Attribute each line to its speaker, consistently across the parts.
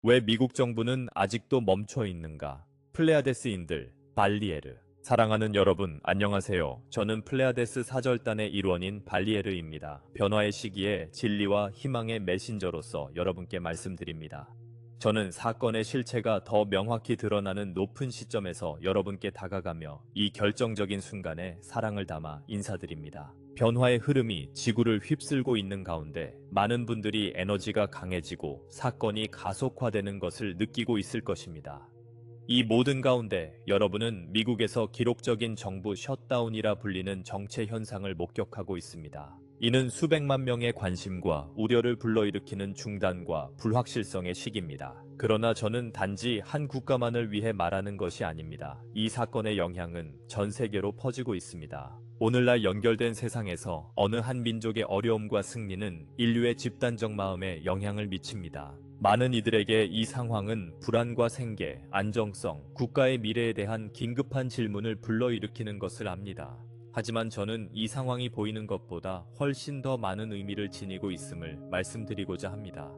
Speaker 1: 왜 미국 정부는 아직도 멈춰 있는가? 플레아데스인들, 발리에르. 사랑하는 여러분, 안녕하세요. 저는 플레아데스 사절단의 일원인 발리에르입니다. 변화의 시기에 진리와 희망의 메신저로서 여러분께 말씀드립니다. 저는 사건의 실체가 더 명확히 드러나는 높은 시점에서 여러분께 다가가며 이 결정적인 순간에 사랑을 담아 인사드립니다. 변화의 흐름이 지구를 휩쓸고 있는 가운데 많은 분들이 에너지가 강해지고 사건이 가속화되는 것을 느끼고 있을 것입니다. 이 모든 가운데 여러분은 미국에서 기록적인 정부 셧다운이라 불리는 정체 현상을 목격하고 있습니다. 이는 수백만 명의 관심과 우려를 불러일으키는 중단과 불확실성의 시기입니다. 그러나 저는 단지 한 국가만을 위해 말하는 것이 아닙니다. 이 사건의 영향은 전 세계로 퍼지고 있습니다. 오늘날 연결된 세상에서 어느 한 민족의 어려움과 승리는 인류의 집단적 마음에 영향을 미칩니다. 많은 이들에게 이 상황은 불안과 생계, 안정성, 국가의 미래에 대한 긴급한 질문을 불러일으키는 것을 압니다. 하지만 저는 이 상황이 보이는 것보다 훨씬 더 많은 의미를 지니고 있음을 말씀드리고자 합니다.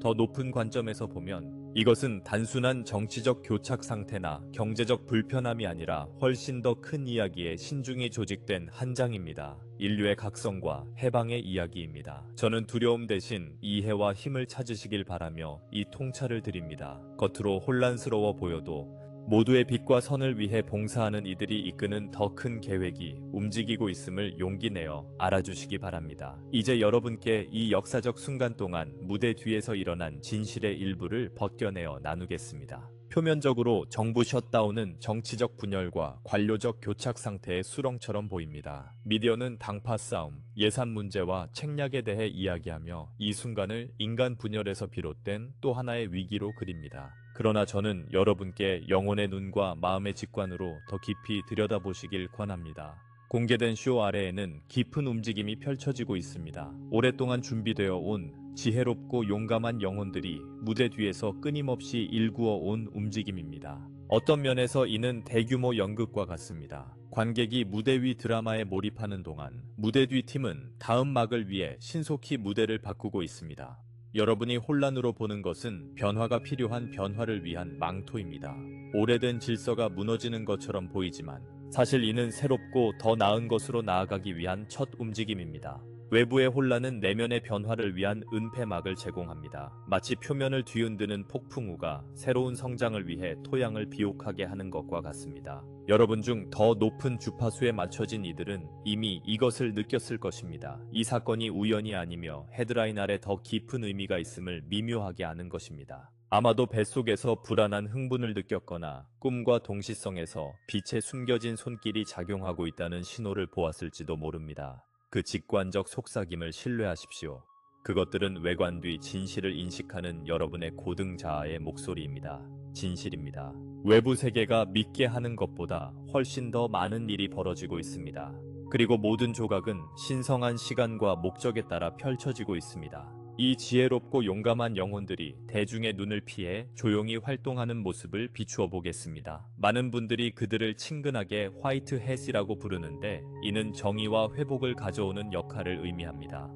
Speaker 1: 더 높은 관점에서 보면 이것은 단순한 정치적 교착 상태나 경제적 불편함이 아니라 훨씬 더 큰 이야기에 신중히 조직된 한 장입니다. 인류의 각성과 해방의 이야기입니다. 저는 두려움 대신 이해와 힘을 찾으시길 바라며 이 통찰을 드립니다. 겉으로 혼란스러워 보여도 모두의 빛과 선을 위해 봉사하는 이들이 이끄는 더 큰 계획이 움직이고 있음을 용기 내어 알아주시기 바랍니다. 이제 여러분께 이 역사적 순간 동안 무대 뒤에서 일어난 진실의 일부를 벗겨내어 나누겠습니다. 표면적으로 정부 셧다운은 정치적 분열과 관료적 교착 상태의 수렁처럼 보입니다. 미디어는 당파 싸움, 예산 문제와 책략에 대해 이야기하며 이 순간을 인간 분열에서 비롯된 또 하나의 위기로 그립니다. 그러나 저는 여러분께 영혼의 눈과 마음의 직관으로 더 깊이 들여다보시길 권합니다. 공개된 쇼 아래에는 깊은 움직임이 펼쳐지고 있습니다. 오랫동안 준비되어 온 지혜롭고 용감한 영혼들이 무대 뒤에서 끊임없이 일구어 온 움직임입니다. 어떤 면에서 이는 대규모 연극과 같습니다. 관객이 무대 위 드라마에 몰입하는 동안 무대 뒤 팀은 다음 막을 위해 신속히 무대를 바꾸고 있습니다. 여러분이 혼란으로 보는 것은 변화가 필요한 변화를 위한 망토입니다. 오래된 질서가 무너지는 것처럼 보이지만 사실 이는 새롭고 더 나은 것으로 나아가기 위한 첫 움직임입니다. 외부의 혼란은 내면의 변화를 위한 은폐막을 제공합니다. 마치 표면을 뒤흔드는 폭풍우가 새로운 성장을 위해 토양을 비옥하게 하는 것과 같습니다. 여러분 중 더 높은 주파수에 맞춰진 이들은 이미 이것을 느꼈을 것입니다. 이 사건이 우연이 아니며 헤드라인 아래 더 깊은 의미가 있음을 미묘하게 아는 것입니다. 아마도 뱃속에서 불안한 흥분을 느꼈거나 꿈과 동시성에서 빛에 숨겨진 손길이 작용하고 있다는 신호를 보았을지도 모릅니다. 그 직관적 속삭임을 신뢰하십시오. 그것들은 외관 뒤 진실을 인식하는 여러분의 고등 자아의 목소리입니다. 진실입니다. 외부 세계가 믿게 하는 것보다 훨씬 더 많은 일이 벌어지고 있습니다. 그리고 모든 조각은 신성한 시간과 목적에 따라 펼쳐지고 있습니다. 이 지혜롭고 용감한 영혼들이 대중의 눈을 피해 조용히 활동하는 모습을 비추어 보겠습니다. 많은 분들이 그들을 친근하게 화이트 햇이라고 부르는데 이는 정의와 회복을 가져오는 역할을 의미합니다.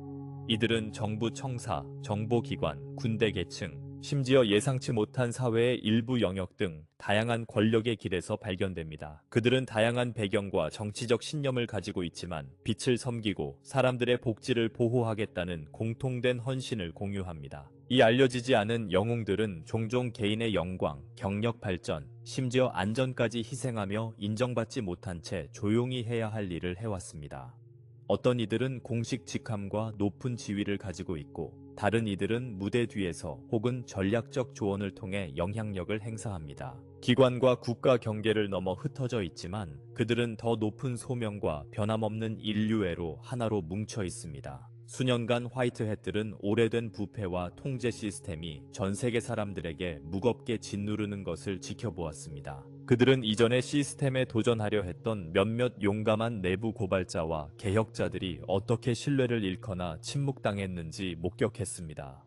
Speaker 1: 이들은 정부 청사, 정보기관, 군대 계층, 심지어 예상치 못한 사회의 일부 영역 등 다양한 권력의 길에서 발견됩니다. 그들은 다양한 배경과 정치적 신념을 가지고 있지만 빛을 섬기고 사람들의 복지를 보호하겠다는 공통된 헌신을 공유합니다. 이 알려지지 않은 영웅들은 종종 개인의 영광, 경력 발전, 심지어 안전까지 희생하며 인정받지 못한 채 조용히 해야 할 일을 해왔습니다. 어떤 이들은 공식 직함과 높은 지위를 가지고 있고 다른 이들은 무대 뒤에서 혹은 전략적 조언을 통해 영향력을 행사합니다. 기관과 국가 경계를 넘어 흩어져 있지만 그들은 더 높은 소명과 변함없는 인류애로 하나로 뭉쳐 있습니다. 수년간 화이트햇들은 오래된 부패와 통제 시스템이 전 세계 사람들에게 무겁게 짓누르는 것을 지켜보았습니다. 그들은 이전의 시스템에 도전하려 했던 몇몇 용감한 내부 고발자와 개혁자들이 어떻게 신뢰를 잃거나 침묵당했는지 목격했습니다.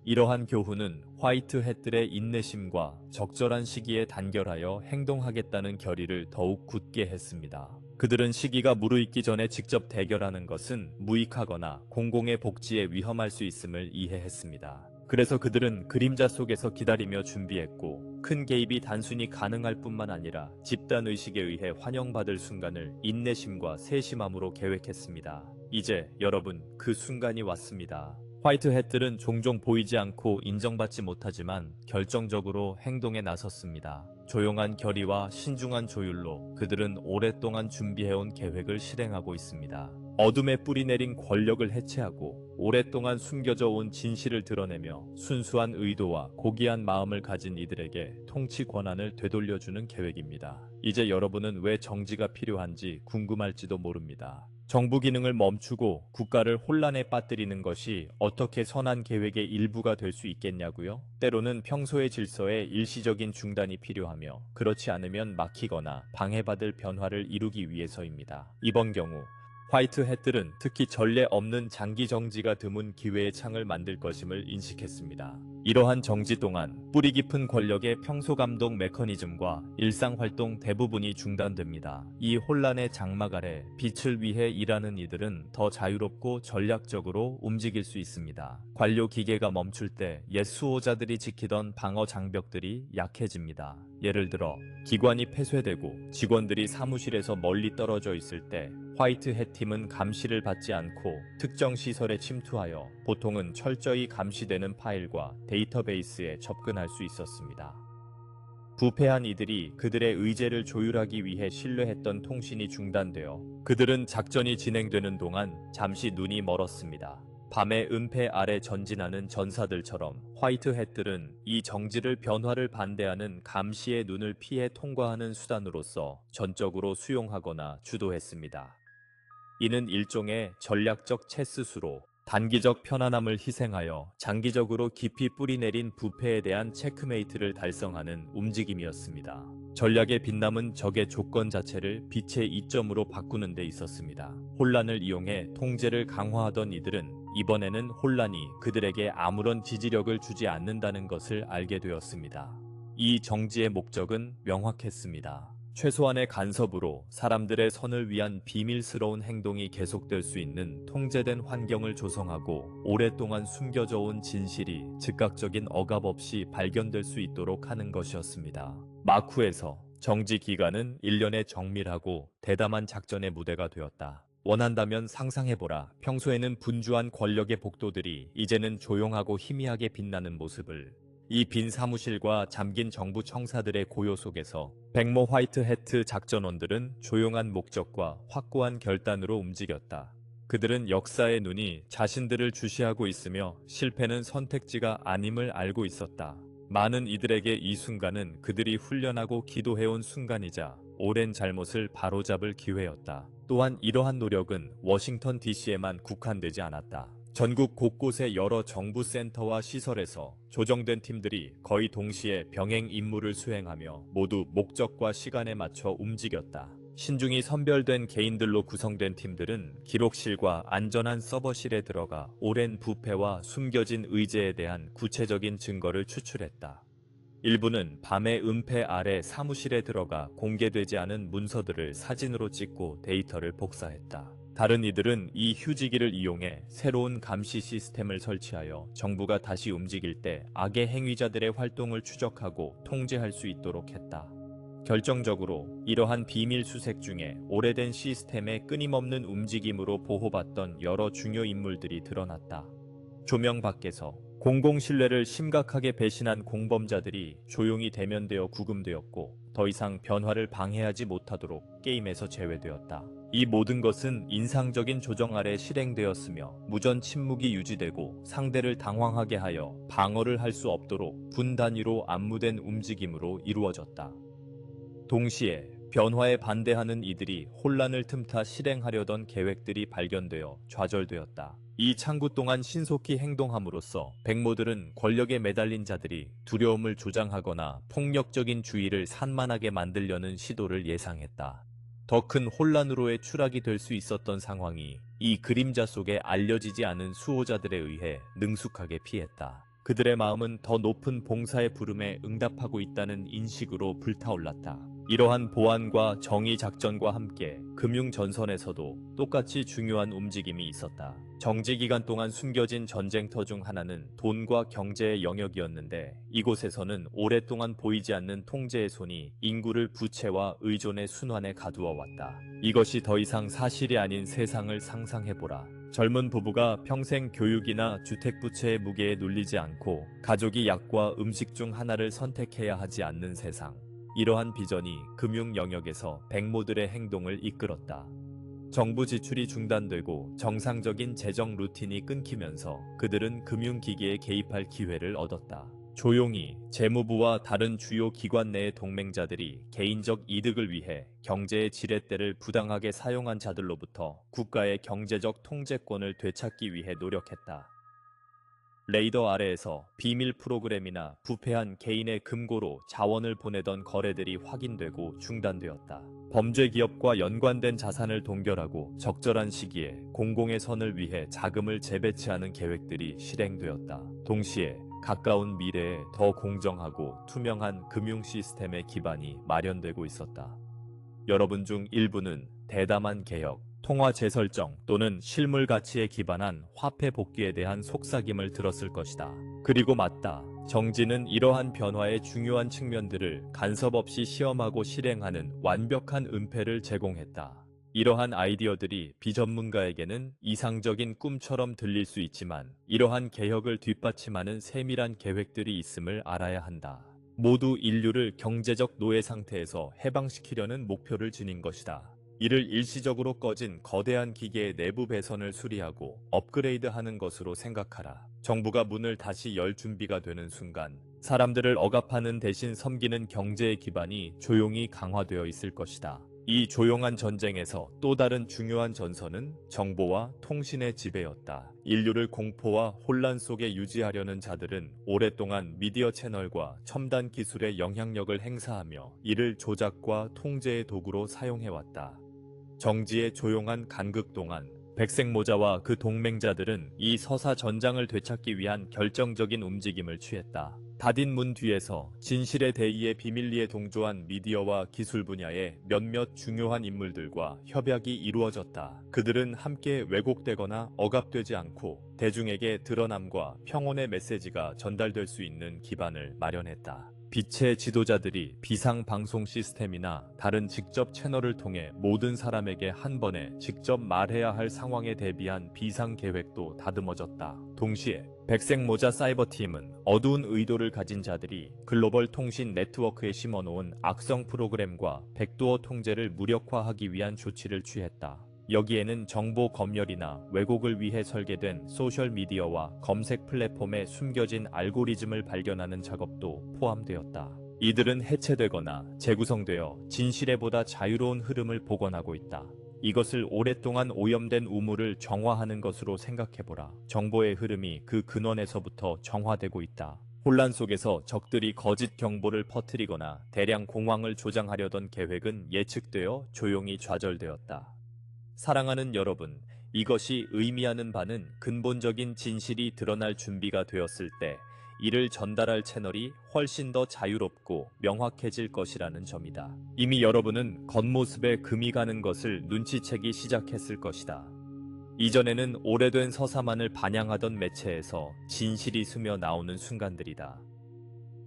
Speaker 1: 이러한 교훈은 화이트햇들의 인내심과 적절한 시기에 단결하여 행동하겠다는 결의를 더욱 굳게 했습니다. 그들은 시기가 무르익기 전에 직접 대결하는 것은 무익하거나 공공의 복지에 위험할 수 있음을 이해했습니다. 그래서 그들은 그림자 속에서 기다리며 준비했고, 큰 개입이 단순히 가능할 뿐만 아니라 집단 의식에 의해 환영받을 순간을 인내심과 세심함으로 계획했습니다. 이제 여러분, 그 순간이 왔습니다. 화이트햇들은 종종 보이지 않고 인정받지 못하지만 결정적으로 행동에 나섰습니다. 조용한 결의와 신중한 조율로 그들은 오랫동안 준비해온 계획을 실행하고 있습니다. 어둠에 뿌리내린 권력을 해체하고 오랫동안 숨겨져 온 진실을 드러내며 순수한 의도와 고귀한 마음을 가진 이들에게 통치 권한을 되돌려주는 계획입니다. 이제 여러분은 왜 정지가 필요한지 궁금할지도 모릅니다. 정부 기능을 멈추고 국가를 혼란에 빠뜨리는 것이 어떻게 선한 계획의 일부가 될 수 있겠냐고요? 때로는 평소의 질서에 일시적인 중단이 필요하며, 그렇지 않으면 막히거나 방해받을 변화를 이루기 위해서입니다. 이번 경우 화이트햇들은 특히 전례 없는 장기 정지가 드문 기회의 창을 만들 것임을 인식했습니다. 이러한 정지 동안 뿌리 깊은 권력의 평소 감독 메커니즘과 일상 활동 대부분이 중단됩니다. 이 혼란의 장막 아래 빛을 위해 일하는 이들은 더 자유롭고 전략적으로 움직일 수 있습니다. 관료 기계가 멈출 때 옛 수호자들이 지키던 방어 장벽들이 약해집니다. 예를 들어 기관이 폐쇄되고 직원들이 사무실에서 멀리 떨어져 있을 때 화이트햇 팀은 감시를 받지 않고 특정 시설에 침투하여 보통은 철저히 감시되는 파일과 데이터베이스에 접근할 수 있었습니다. 부패한 이들이 그들의 의제를 조율하기 위해 신뢰했던 통신이 중단되어 그들은 작전이 진행되는 동안 잠시 눈이 멀었습니다. 밤의 은폐 아래 전진하는 전사들처럼 화이트햇들은 이 정지를 변화를 반대하는 감시의 눈을 피해 통과하는 수단으로서 전적으로 수용하거나 주도했습니다. 이는 일종의 전략적 체스수로 단기적 편안함을 희생하여 장기적으로 깊이 뿌리내린 부패에 대한 체크메이트를 달성하는 움직임이었습니다. 전략의 빛남은 적의 조건 자체를 빛의 이점으로 바꾸는 데 있었습니다. 혼란을 이용해 통제를 강화하던 이들은 이번에는 혼란이 그들에게 아무런 지지력을 주지 않는다는 것을 알게 되었습니다. 이 정지의 목적은 명확했습니다. 최소한의 간섭으로 사람들의 선을 위한 비밀스러운 행동이 계속될 수 있는 통제된 환경을 조성하고 오랫동안 숨겨져 온 진실이 즉각적인 억압 없이 발견될 수 있도록 하는 것이었습니다. 마쿠에서 정지 기간은 1년의 정밀하고 대담한 작전의 무대가 되었다. 원한다면 상상해보라. 평소에는 분주한 권력의 복도들이 이제는 조용하고 희미하게 빛나는 모습을. 이 빈 사무실과 잠긴 정부 청사들의 고요 속에서 백모 화이트해트 작전원들은 조용한 목적과 확고한 결단으로 움직였다. 그들은 역사의 눈이 자신들을 주시하고 있으며 실패는 선택지가 아님을 알고 있었다. 많은 이들에게 이 순간은 그들이 훈련하고 기도해온 순간이자 오랜 잘못을 바로잡을 기회였다. 또한 이러한 노력은 워싱턴 DC에만 국한되지 않았다. 전국 곳곳의 여러 정부 센터와 시설에서 조정된 팀들이 거의 동시에 병행 임무를 수행하며 모두 목적과 시간에 맞춰 움직였다. 신중히 선별된 개인들로 구성된 팀들은 기록실과 안전한 서버실에 들어가 오랜 부패와 숨겨진 의제에 대한 구체적인 증거를 추출했다. 일부는 밤의 은폐 아래 사무실에 들어가 공개되지 않은 문서들을 사진으로 찍고 데이터를 복사했다. 다른 이들은 이 휴지기를 이용해 새로운 감시 시스템을 설치하여 정부가 다시 움직일 때 악의 행위자들의 활동을 추적하고 통제할 수 있도록 했다. 결정적으로 이러한 비밀 수색 중에 오래된 시스템의 끊임없는 움직임으로 보호받던 여러 중요 인물들이 드러났다. 조명 밖에서 공공신뢰를 심각하게 배신한 공범자들이 조용히 대면되어 구금되었고 더 이상 변화를 방해하지 못하도록 게임에서 제외되었다. 이 모든 것은 인상적인 조정 아래 실행되었으며 무전 침묵이 유지되고 상대를 당황하게 하여 방어를 할 수 없도록 분 단위로 안무된 움직임으로 이루어졌다. 동시에 변화에 반대하는 이들이 혼란을 틈타 실행하려던 계획들이 발견되어 좌절되었다. 이 창구 동안 신속히 행동함으로써 백모들은 권력에 매달린 자들이 두려움을 조장하거나 폭력적인 주의를 산만하게 만들려는 시도를 예상했다. 더 큰 혼란으로의 추락이 될 수 있었던 상황이 이 그림자 속에 알려지지 않은 수호자들에 의해 능숙하게 피했다. 그들의 마음은 더 높은 봉사의 부름에 응답하고 있다는 인식으로 불타올랐다. 이러한 보안과 정의 작전과 함께 금융 전선에서도 똑같이 중요한 움직임이 있었다. 정지 기간 동안 숨겨진 전쟁터 중 하나는 돈과 경제의 영역이었는데, 이곳에서는 오랫동안 보이지 않는 통제의 손이 인구를 부채와 의존의 순환에 가두어 왔다. 이것이 더 이상 사실이 아닌 세상을 상상해보라. 젊은 부부가 평생 교육이나 주택 부채의 무게에 눌리지 않고 가족이 약과 음식 중 하나를 선택해야 하지 않는 세상. 이러한 비전이 금융 영역에서 백모들의 행동을 이끌었다. 정부 지출이 중단되고 정상적인 재정 루틴이 끊기면서 그들은 금융기기에 개입할 기회를 얻었다. 조용히 재무부와 다른 주요 기관 내의 동맹자들이 개인적 이득을 위해 경제의 지렛대를 부당하게 사용한 자들로부터 국가의 경제적 통제권을 되찾기 위해 노력했다. 레이더 아래에서 비밀 프로그램이나 부패한 개인의 금고로 자원을 보내던 거래들이 확인되고 중단되었다. 범죄 기업과 연관된 자산을 동결하고 적절한 시기에 공공의 선을 위해 자금을 재배치하는 계획들이 실행되었다. 동시에 가까운 미래에 더 공정하고 투명한 금융 시스템의 기반이 마련되고 있었다. 여러분 중 일부는 대담한 개혁, 통화 재설정 또는 실물 가치에 기반한 화폐 복귀에 대한 속삭임을 들었을 것이다. 그리고 맞다. 정지는 이러한 변화의 중요한 측면들을 간섭 없이 시험하고 실행하는 완벽한 은폐를 제공했다. 이러한 아이디어들이 비전문가에게는 이상적인 꿈처럼 들릴 수 있지만, 이러한 개혁을 뒷받침하는 세밀한 계획들이 있음을 알아야 한다. 모두 인류를 경제적 노예 상태에서 해방시키려는 목표를 지닌 것이다. 이를 일시적으로 꺼진 거대한 기계의 내부 배선을 수리하고 업그레이드하는 것으로 생각하라. 정부가 문을 다시 열 준비가 되는 순간, 사람들을 억압하는 대신 섬기는 경제의 기반이 조용히 강화되어 있을 것이다. 이 조용한 전쟁에서 또 다른 중요한 전선은 정보와 통신의 지배였다. 인류를 공포와 혼란 속에 유지하려는 자들은 오랫동안 미디어 채널과 첨단 기술의 영향력을 행사하며 이를 조작과 통제의 도구로 사용해왔다. 정지의 조용한 간극 동안 백색모자와 그 동맹자들은 이 서사 전장을 되찾기 위한 결정적인 움직임을 취했다. 닫힌 문 뒤에서 진실의 대의에 비밀리에 동조한 미디어와 기술 분야의 몇몇 중요한 인물들과 협약이 이루어졌다. 그들은 함께 왜곡되거나 억압되지 않고 대중에게 드러남과 평온의 메시지가 전달될 수 있는 기반을 마련했다. 빛의 지도자들이 비상 방송 시스템이나 다른 직접 채널을 통해 모든 사람에게 한 번에 직접 말해야 할 상황에 대비한 비상 계획도 다듬어졌다. 동시에 백색모자 사이버팀은 어두운 의도를 가진 자들이 글로벌 통신 네트워크에 심어놓은 악성 프로그램과 백도어 통제를 무력화하기 위한 조치를 취했다. 여기에는 정보 검열이나 왜곡을 위해 설계된 소셜미디어와 검색 플랫폼에 숨겨진 알고리즘을 발견하는 작업도 포함되었다. 이들은 해체되거나 재구성되어 진실의 보다 자유로운 흐름을 복원하고 있다. 이것을 오랫동안 오염된 우물을 정화하는 것으로 생각해보라. 정보의 흐름이 그 근원에서부터 정화되고 있다. 혼란 속에서 적들이 거짓 정보를 퍼뜨리거나 대량 공황을 조장하려던 계획은 예측되어 조용히 좌절되었다. 사랑하는 여러분, 이것이 의미하는 바는 근본적인 진실이 드러날 준비가 되었을 때 이를 전달할 채널이 훨씬 더 자유롭고 명확해질 것이라는 점이다. 이미 여러분은 겉모습에 금이 가는 것을 눈치채기 시작했을 것이다. 이전에는 오래된 서사만을 반영하던 매체에서 진실이 스며 나오는 순간들이다.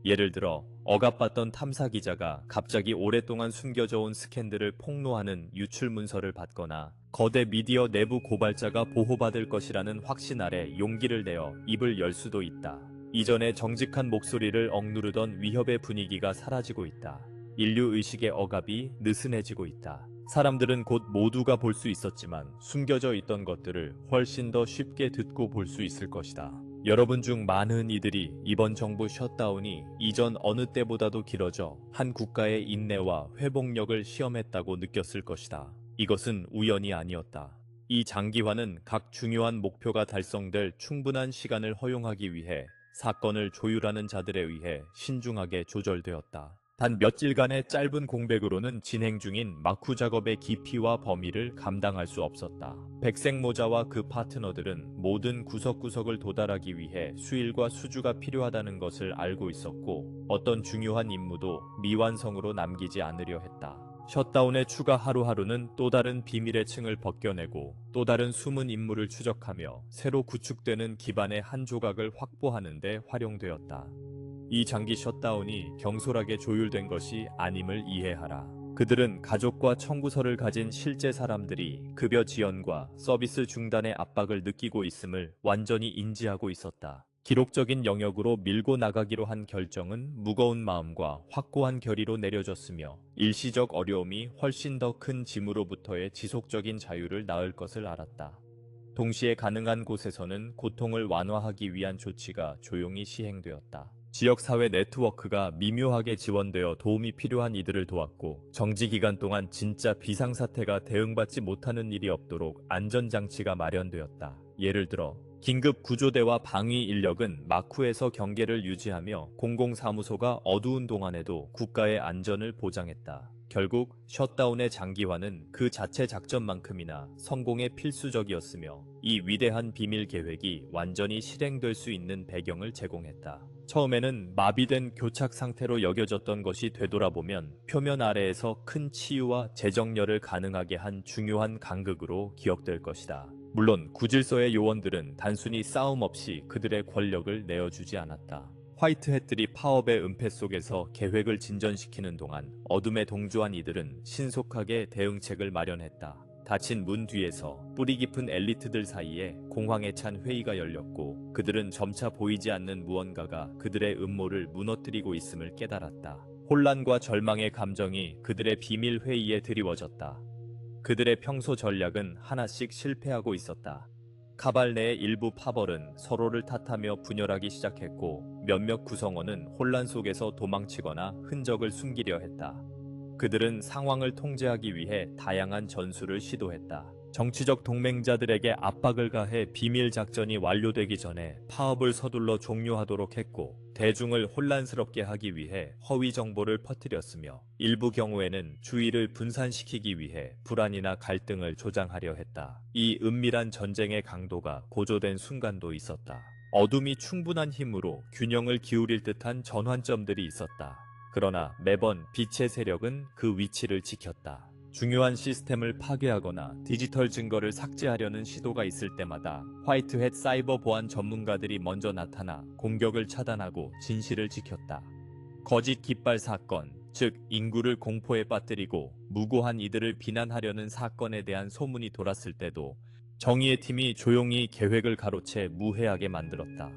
Speaker 1: 예를 들어 억압받던 탐사 기자가 갑자기 오랫동안 숨겨져 온 스캔들을 폭로하는 유출 문서를 받거나 거대 미디어 내부 고발자가 보호받을 것이라는 확신 아래 용기를 내어 입을 열 수도 있다. 이전에 정직한 목소리를 억누르던 위협의 분위기가 사라지고 있다. 인류 의식의 억압이 느슨해지고 있다. 사람들은 곧 모두가 볼 수 있었지만 숨겨져 있던 것들을 훨씬 더 쉽게 듣고 볼 수 있을 것이다. 여러분 중 많은 이들이 이번 정부 셧다운이 이전 어느 때보다도 길어져 한 국가의 인내와 회복력을 시험했다고 느꼈을 것이다. 이것은 우연이 아니었다. 이 장기화는 각 중요한 목표가 달성될 충분한 시간을 허용하기 위해 사건을 조율하는 자들에 의해 신중하게 조절되었다. 단 며칠간의 짧은 공백으로는 진행 중인 마쿠 작업의 깊이와 범위를 감당할 수 없었다. 백색 모자와 그 파트너들은 모든 구석구석을 도달하기 위해 수일과 수주가 필요하다는 것을 알고 있었고, 어떤 중요한 임무도 미완성으로 남기지 않으려 했다. 셧다운의 추가 하루하루는 또 다른 비밀의 층을 벗겨내고 또 다른 숨은 임무를 추적하며 새로 구축되는 기반의 한 조각을 확보하는 데 활용되었다. 이 장기 셧다운이 경솔하게 조율된 것이 아님을 이해하라. 그들은 가족과 청구서를 가진 실제 사람들이 급여 지연과 서비스 중단의 압박을 느끼고 있음을 완전히 인지하고 있었다. 기록적인 영역으로 밀고 나가기로 한 결정은 무거운 마음과 확고한 결의로 내려졌으며 일시적 어려움이 훨씬 더 큰 짐으로부터의 지속적인 자유를 낳을 것을 알았다. 동시에 가능한 곳에서는 고통을 완화하기 위한 조치가 조용히 시행되었다. 지역사회 네트워크가 미묘하게 지원되어 도움이 필요한 이들을 도왔고, 정지기간 동안 진짜 비상사태가 대응받지 못하는 일이 없도록 안전장치가 마련되었다. 예를 들어 긴급 구조대와 방위 인력은 마쿠에서 경계를 유지하며 공공사무소가 어두운 동안에도 국가의 안전을 보장했다. 결국 셧다운의 장기화는 그 자체 작전만큼이나 성공에 필수적이었으며, 이 위대한 비밀 계획이 완전히 실행될 수 있는 배경을 제공했다. 처음에는 마비된 교착 상태로 여겨졌던 것이 되돌아보면 표면 아래에서 큰 치유와 재정렬을 가능하게 한 중요한 간극으로 기억될 것이다. 물론 구질서의 요원들은 단순히 싸움 없이 그들의 권력을 내어주지 않았다. 화이트햇들이 파업의 은폐 속에서 계획을 진전시키는 동안 어둠에 동조한 이들은 신속하게 대응책을 마련했다. 닫힌 문 뒤에서 뿌리 깊은 엘리트들 사이에 공황에 찬 회의가 열렸고, 그들은 점차 보이지 않는 무언가가 그들의 음모를 무너뜨리고 있음을 깨달았다. 혼란과 절망의 감정이 그들의 비밀 회의에 드리워졌다. 그들의 평소 전략은 하나씩 실패하고 있었다. 카발 내의 일부 파벌은 서로를 탓하며 분열하기 시작했고, 몇몇 구성원은 혼란 속에서 도망치거나 흔적을 숨기려 했다. 그들은 상황을 통제하기 위해 다양한 전술을 시도했다. 정치적 동맹자들에게 압박을 가해 비밀 작전이 완료되기 전에 파업을 서둘러 종료하도록 했고, 대중을 혼란스럽게 하기 위해 허위 정보를 퍼뜨렸으며, 일부 경우에는 주의를 분산시키기 위해 불안이나 갈등을 조장하려 했다. 이 은밀한 전쟁의 강도가 고조된 순간도 있었다. 어둠이 충분한 힘으로 균형을 기울일 듯한 전환점들이 있었다. 그러나 매번 빛의 세력은 그 위치를 지켰다. 중요한 시스템을 파괴하거나 디지털 증거를 삭제하려는 시도가 있을 때마다 화이트햇 사이버 보안 전문가들이 먼저 나타나 공격을 차단하고 진실을 지켰다. 거짓 깃발 사건, 즉 인구를 공포에 빠뜨리고 무고한 이들을 비난하려는 사건에 대한 소문이 돌았을 때도 정의의 팀이 조용히 계획을 가로채 무해하게 만들었다.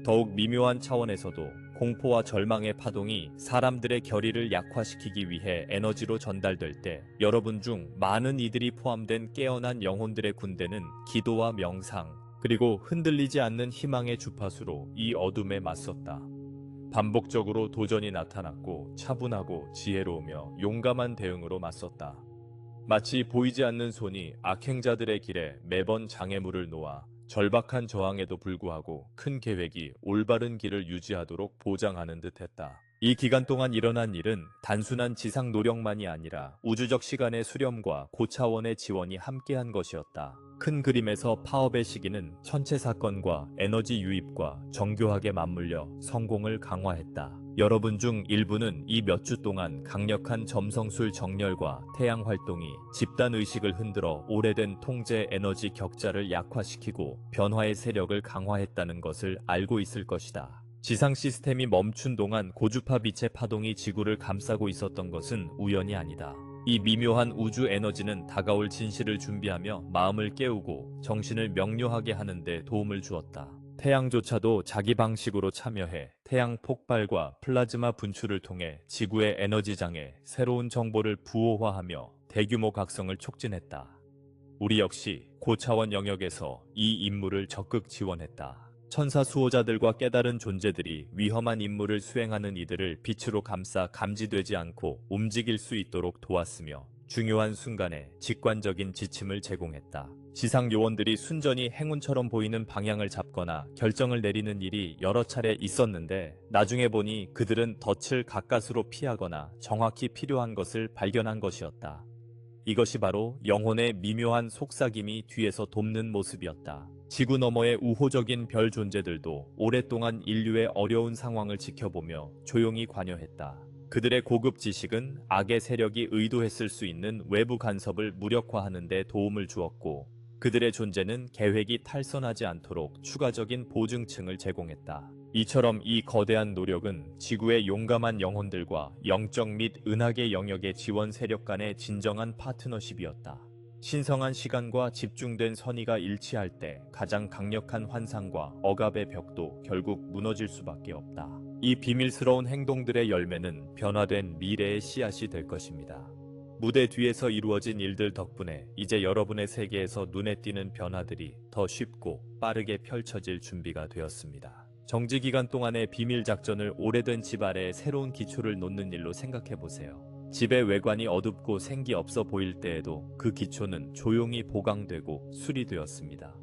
Speaker 1: 더욱 미묘한 차원에서도 공포와 절망의 파동이 사람들의 결의를 약화시키기 위해 에너지로 전달될 때, 여러분 중 많은 이들이 포함된 깨어난 영혼들의 군대는 기도와 명상, 그리고 흔들리지 않는 희망의 주파수로 이 어둠에 맞섰다. 반복적으로 도전이 나타났고 차분하고 지혜로우며 용감한 대응으로 맞섰다. 마치 보이지 않는 손이 악행자들의 길에 매번 장애물을 놓아 절박한 저항에도 불구하고 큰 계획이 올바른 길을 유지하도록 보장하는 듯했다. 이 기간 동안 일어난 일은 단순한 지상 노력만이 아니라 우주적 시간의 수렴과 고차원의 지원이 함께한 것이었다. 큰 그림에서 파업의 시기는 천체 사건과 에너지 유입과 정교하게 맞물려 성공을 강화했다. 여러분 중 일부는 이 몇 주 동안 강력한 점성술 정렬과 태양 활동이 집단 의식을 흔들어 오래된 통제 에너지 격자를 약화시키고 변화의 세력을 강화했다는 것을 알고 있을 것이다. 지상 시스템이 멈춘 동안 고주파 빛의 파동이 지구를 감싸고 있었던 것은 우연이 아니다. 이 미묘한 우주 에너지는 다가올 진실을 준비하며 마음을 깨우고 정신을 명료하게 하는 데 도움을 주었다. 태양조차도 자기 방식으로 참여해 태양 폭발과 플라즈마 분출을 통해 지구의 에너지장에 새로운 정보를 부호화하며 대규모 각성을 촉진했다. 우리 역시 고차원 영역에서 이 임무를 적극 지원했다. 천사 수호자들과 깨달은 존재들이 위험한 임무를 수행하는 이들을 빛으로 감싸 감지되지 않고 움직일 수 있도록 도왔으며, 중요한 순간에 직관적인 지침을 제공했다. 지상 요원들이 순전히 행운처럼 보이는 방향을 잡거나 결정을 내리는 일이 여러 차례 있었는데 나중에 보니 그들은 덫을 가까스로 피하거나 정확히 필요한 것을 발견한 것이었다. 이것이 바로 영혼의 미묘한 속삭임이 뒤에서 돕는 모습이었다. 지구 너머의 우호적인 별 존재들도 오랫동안 인류의 어려운 상황을 지켜보며 조용히 관여했다. 그들의 고급 지식은 악의 세력이 의도했을 수 있는 외부 간섭을 무력화하는 데 도움을 주었고, 그들의 존재는 계획이 탈선하지 않도록 추가적인 보증층을 제공했다. 이처럼 이 거대한 노력은 지구의 용감한 영혼들과 영적 및 은하계 영역의 지원 세력 간의 진정한 파트너십이었다. 신성한 시간과 집중된 선의가 일치할 때 가장 강력한 환상과 억압의 벽도 결국 무너질 수밖에 없다. 이 비밀스러운 행동들의 열매는 변화된 미래의 씨앗이 될 것입니다. 무대 뒤에서 이루어진 일들 덕분에 이제 여러분의 세계에서 눈에 띄는 변화들이 더 쉽고 빠르게 펼쳐질 준비가 되었습니다. 정지기간 동안의 비밀 작전을 오래된 집 아래에 새로운 기초를 놓는 일로 생각해보세요. 집의 외관이 어둡고 생기 없어 보일 때에도 그 기초는 조용히 보강되고 수리되었습니다.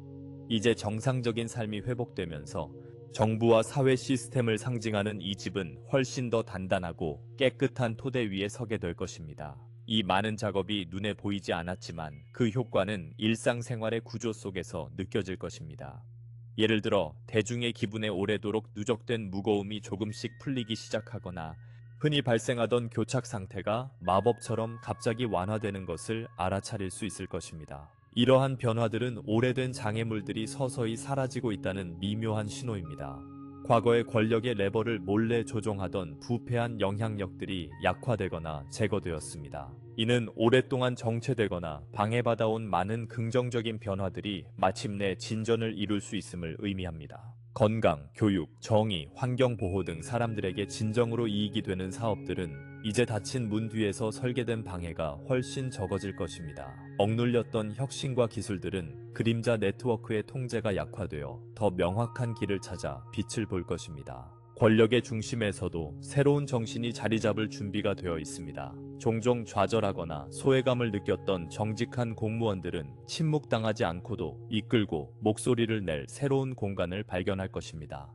Speaker 1: 이제 정상적인 삶이 회복되면서 정부와 사회 시스템을 상징하는 이 집은 훨씬 더 단단하고 깨끗한 토대 위에 서게 될 것입니다. 이 많은 작업이 눈에 보이지 않았지만 그 효과는 일상생활의 구조 속에서 느껴질 것입니다. 예를 들어 대중의 기분에 오래도록 누적된 무거움이 조금씩 풀리기 시작하거나 흔히 발생하던 교착 상태가 마법처럼 갑자기 완화되는 것을 알아차릴 수 있을 것입니다. 이러한 변화들은 오래된 장애물들이 서서히 사라지고 있다는 미묘한 신호입니다. 과거의 권력의 레버를 몰래 조종하던 부패한 영향력들이 약화되거나 제거되었습니다. 이는 오랫동안 정체되거나 방해받아온 많은 긍정적인 변화들이 마침내 진전을 이룰 수 있음을 의미합니다. 건강, 교육, 정의, 환경보호 등 사람들에게 진정으로 이익이 되는 사업들은 이제 닫힌 문 뒤에서 설계된 방해가 훨씬 적어질 것입니다. 억눌렸던 혁신과 기술들은 그림자 네트워크의 통제가 약화되어 더 명확한 길을 찾아 빛을 볼 것입니다. 권력의 중심에서도 새로운 정신이 자리 잡을 준비가 되어 있습니다. 종종 좌절하거나 소외감을 느꼈던 정직한 공무원들은 침묵당하지 않고도 이끌고 목소리를 낼 새로운 공간을 발견할 것입니다.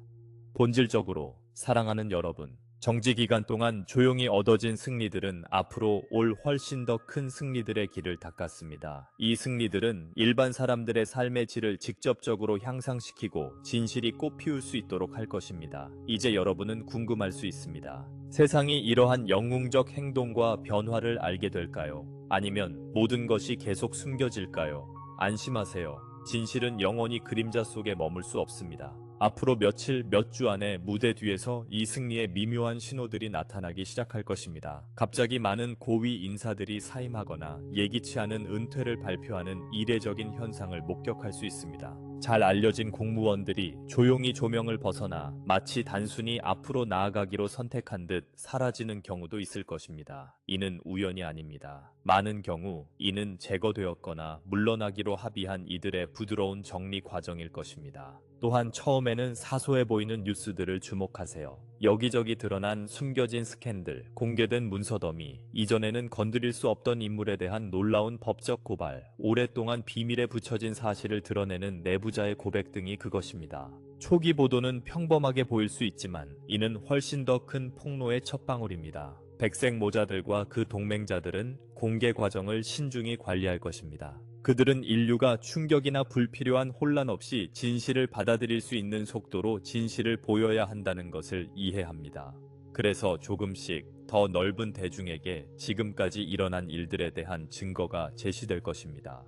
Speaker 1: 본질적으로 사랑하는 여러분, 정지 기간 동안 조용히 얻어진 승리들은 앞으로 올 훨씬 더 큰 승리들의 길을 닦았습니다. 이 승리들은 일반 사람들의 삶의 질을 직접적으로 향상시키고 진실이 꽃피울 수 있도록 할 것입니다. 이제 여러분은 궁금할 수 있습니다. 세상이 이러한 영웅적 행동과 변화를 알게 될까요? 아니면 모든 것이 계속 숨겨질까요? 안심하세요. 진실은 영원히 그림자 속에 머물 수 없습니다. 앞으로 며칠, 몇 주 안에 무대 뒤에서 이 승리의 미묘한 신호들이 나타나기 시작할 것입니다. 갑자기 많은 고위 인사들이 사임하거나 예기치 않은 은퇴를 발표하는 이례적인 현상을 목격할 수 있습니다. 잘 알려진 공무원들이 조용히 조명을 벗어나 마치 단순히 앞으로 나아가기로 선택한 듯 사라지는 경우도 있을 것입니다. 이는 우연이 아닙니다. 많은 경우 이는 제거되었거나 물러나기로 합의한 이들의 부드러운 정리 과정일 것입니다. 또한 처음에는 사소해 보이는 뉴스들을 주목하세요. 여기저기 드러난 숨겨진 스캔들, 공개된 문서 더미, 이전에는 건드릴 수 없던 인물에 대한 놀라운 법적 고발, 오랫동안 비밀에 붙여진 사실을 드러내는 내부자의 고백 등이 그것입니다. 초기 보도는 평범하게 보일 수 있지만 이는 훨씬 더 큰 폭로의 첫방울입니다. 백색 모자들과 그 동맹자들은 공개 과정을 신중히 관리할 것입니다. 그들은 인류가 충격이나 불필요한 혼란 없이 진실을 받아들일 수 있는 속도로 진실을 보여야 한다는 것을 이해합니다. 그래서 조금씩 더 넓은 대중에게 지금까지 일어난 일들에 대한 증거가 제시될 것입니다.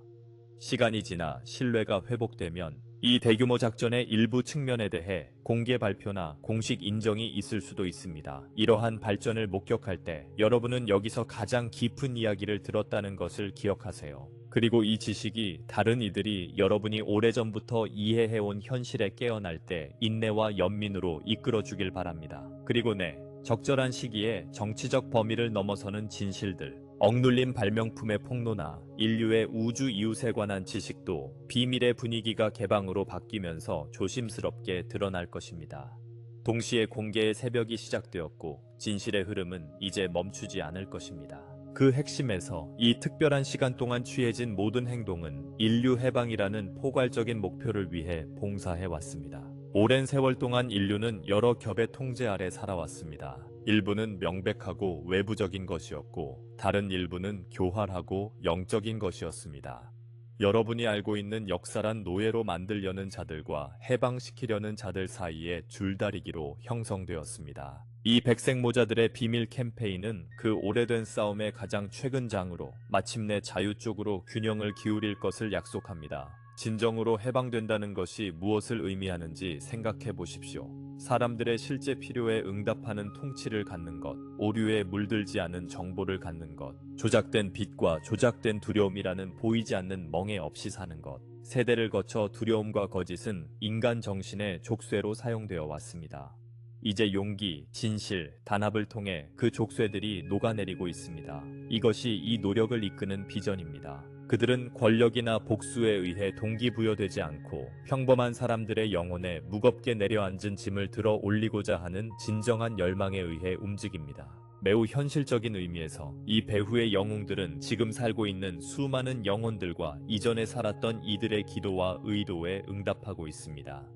Speaker 1: 시간이 지나 신뢰가 회복되면 이 대규모 작전의 일부 측면에 대해 공개 발표나 공식 인정이 있을 수도 있습니다. 이러한 발전을 목격할 때 여러분은 여기서 가장 깊은 이야기를 들었다는 것을 기억하세요. 그리고 이 지식이 다른 이들이 여러분이 오래전부터 이해해온 현실에 깨어날 때 인내와 연민으로 이끌어주길 바랍니다. 그리고 적절한 시기에 정치적 범위를 넘어서는 진실들, 억눌린 발명품의 폭로나 인류의 우주 이웃에 관한 지식도 비밀의 분위기가 개방으로 바뀌면서 조심스럽게 드러날 것입니다. 동시에 공개의 새벽이 시작되었고 진실의 흐름은 이제 멈추지 않을 것입니다. 그 핵심에서 이 특별한 시간 동안 취해진 모든 행동은 인류 해방이라는 포괄적인 목표를 위해 봉사해 왔습니다. 오랜 세월 동안 인류는 여러 겹의 통제 아래 살아왔습니다. 일부는 명백하고 외부적인 것이었고 다른 일부는 교활하고 영적인 것이었습니다. 여러분이 알고 있는 역사란 노예로 만들려는 자들과 해방시키려는 자들 사이의 줄다리기로 형성되었습니다. 이 백색 모자들의 비밀 캠페인은 그 오래된 싸움의 가장 최근 장으로 마침내 자유 쪽으로 균형을 기울일 것을 약속합니다. 진정으로 해방된다는 것이 무엇을 의미하는지 생각해 보십시오. 사람들의 실제 필요에 응답하는 통치를 갖는 것, 오류에 물들지 않은 정보를 갖는 것, 조작된 빛과 조작된 두려움이라는 보이지 않는 멍에 없이 사는 것. 세대를 거쳐 두려움과 거짓은 인간 정신의 족쇄로 사용되어 왔습니다. 이제 용기, 진실, 단합을 통해 그 족쇄들이 녹아내리고 있습니다. 이것이 이 노력을 이끄는 비전입니다. 그들은 권력이나 복수에 의해 동기부여되지 않고 평범한 사람들의 영혼에 무겁게 내려앉은 짐을 들어 올리고자 하는 진정한 열망에 의해 움직입니다. 매우 현실적인 의미에서 이 배후의 영웅들은 지금 살고 있는 수많은 영혼들과 이전에 살았던 이들의 기도와 의도에 응답하고 있습니다.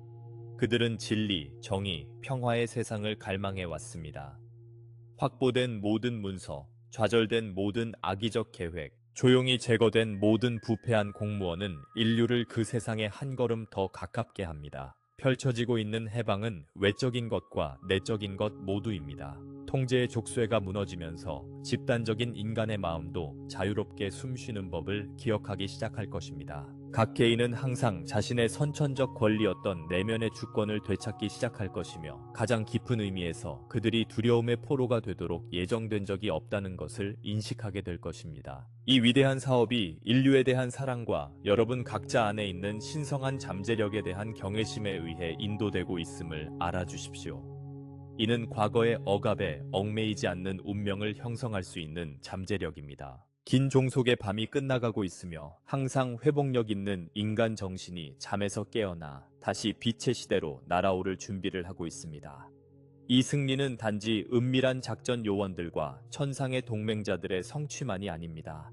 Speaker 1: 그들은 진리, 정의, 평화의 세상을 갈망해 왔습니다. 확보된 모든 문서, 좌절된 모든 악의적 계획, 조용히 제거된 모든 부패한 공무원은 인류를 그 세상에 한 걸음 더 가깝게 합니다. 펼쳐지고 있는 해방은 외적인 것과 내적인 것 모두입니다. 통제의 족쇄가 무너지면서 집단적인 인간의 마음도 자유롭게 숨쉬는 법을 기억하기 시작할 것입니다. 각 개인은 항상 자신의 선천적 권리였던 내면의 주권을 되찾기 시작할 것이며 가장 깊은 의미에서 그들이 두려움의 포로가 되도록 예정된 적이 없다는 것을 인식하게 될 것입니다. 이 위대한 사업이 인류에 대한 사랑과 여러분 각자 안에 있는 신성한 잠재력에 대한 경외심에 의해 인도되고 있음을 알아주십시오. 이는 과거의 억압에 얽매이지 않는 운명을 형성할 수 있는 잠재력입니다. 긴 종속의 밤이 끝나가고 있으며 항상 회복력 있는 인간 정신이 잠에서 깨어나 다시 빛의 시대로 날아오를 준비를 하고 있습니다. 이 승리는 단지 은밀한 작전 요원들과 천상의 동맹자들의 성취만이 아닙니다.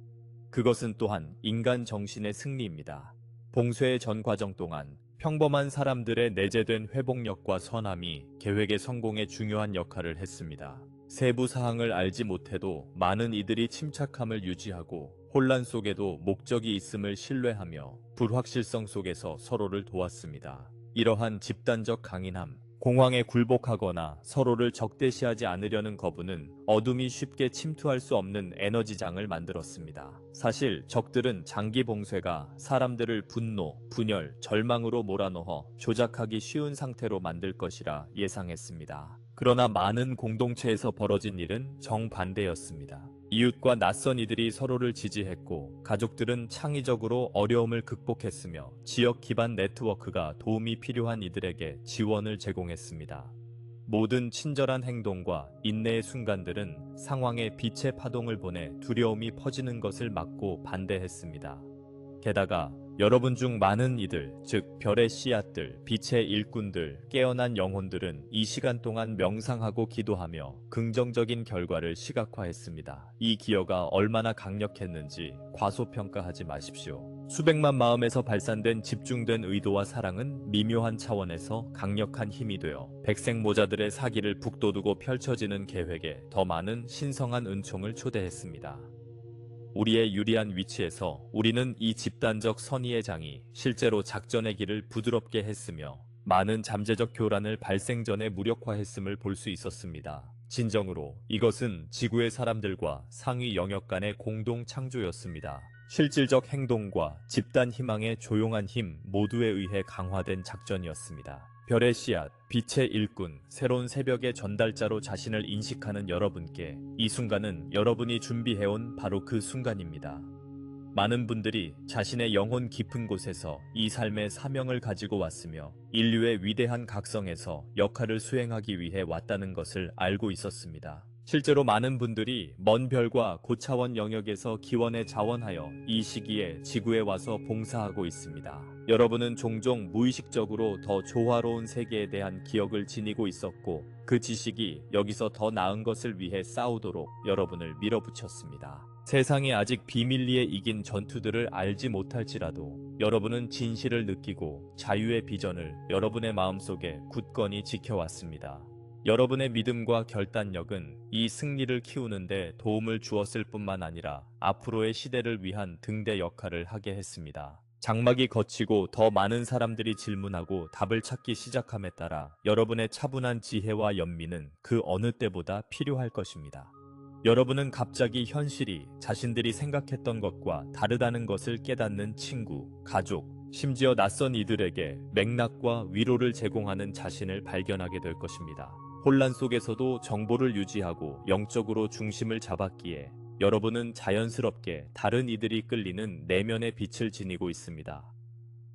Speaker 1: 그것은 또한 인간 정신의 승리입니다. 봉쇄의 전 과정 동안 평범한 사람들의 내재된 회복력과 선함이 계획의 성공에 중요한 역할을 했습니다. 세부 사항을 알지 못해도 많은 이들이 침착함을 유지하고 혼란 속에도 목적이 있음을 신뢰하며 불확실성 속에서 서로를 도왔습니다. 이러한 집단적 강인함, 공황에 굴복하거나 서로를 적대시하지 않으려는 거부는 어둠이 쉽게 침투할 수 없는 에너지장을 만들었습니다. 사실 적들은 장기 봉쇄가 사람들을 분노, 분열, 절망으로 몰아넣어 조작하기 쉬운 상태로 만들 것이라 예상했습니다. 그러나 많은 공동체에서 벌어진 일은 정반대였습니다. 이웃과 낯선 이들이 서로를 지지했고 가족들은 창의적으로 어려움을 극복했으며 지역 기반 네트워크가 도움이 필요한 이들에게 지원을 제공했습니다. 모든 친절한 행동과 인내의 순간들은 상황에 빛의 파동을 보내 두려움이 퍼지는 것을 막고 반대했습니다. 게다가 여러분 중 많은 이들, 즉 별의 씨앗들, 빛의 일꾼들, 깨어난 영혼들은 이 시간 동안 명상하고 기도하며 긍정적인 결과를 시각화했습니다. 이 기여가 얼마나 강력했는지 과소평가하지 마십시오. 수백만 마음에서 발산된 집중된 의도와 사랑은 미묘한 차원에서 강력한 힘이 되어 백색 모자들의 사기를 북돋우고 펼쳐지는 계획에 더 많은 신성한 은총을 초대했습니다. 우리의 유리한 위치에서 우리는 이 집단적 선의의 장이 실제로 작전의 길을 부드럽게 했으며 많은 잠재적 교란을 발생 전에 무력화했음을 볼 수 있었습니다. 진정으로 이것은 지구의 사람들과 상위 영역 간의 공동 창조였습니다. 실질적 행동과 집단 희망의 조용한 힘 모두에 의해 강화된 작전이었습니다. 별의 씨앗, 빛의 일꾼, 새로운 새벽의 전달자로 자신을 인식하는 여러분께 이 순간은 여러분이 준비해온 바로 그 순간입니다. 많은 분들이 자신의 영혼 깊은 곳에서 이 삶의 사명을 가지고 왔으며 인류의 위대한 각성에서 역할을 수행하기 위해 왔다는 것을 알고 있었습니다. 실제로 많은 분들이 먼 별과 고차원 영역에서 기원에 자원하여 이 시기에 지구에 와서 봉사하고 있습니다. 여러분은 종종 무의식적으로 더 조화로운 세계에 대한 기억을 지니고 있었고 그 지식이 여기서 더 나은 것을 위해 싸우도록 여러분을 밀어붙였습니다. 세상이 아직 비밀리에 이긴 전투들을 알지 못할지라도 여러분은 진실을 느끼고 자유의 비전을 여러분의 마음속에 굳건히 지켜왔습니다. 여러분의 믿음과 결단력은 이 승리를 키우는데 도움을 주었을 뿐만 아니라 앞으로의 시대를 위한 등대 역할을 하게 했습니다. 장막이 걷히고 더 많은 사람들이 질문하고 답을 찾기 시작함에 따라 여러분의 차분한 지혜와 연민은 그 어느 때보다 필요할 것입니다. 여러분은 갑자기 현실이 자신들이 생각했던 것과 다르다는 것을 깨닫는 친구, 가족, 심지어 낯선 이들에게 맥락과 위로를 제공하는 자신을 발견하게 될 것입니다. 혼란 속에서도 정보를 유지하고 영적으로 중심을 잡았기에 여러분은 자연스럽게 다른 이들이 끌리는 내면의 빛을 지니고 있습니다.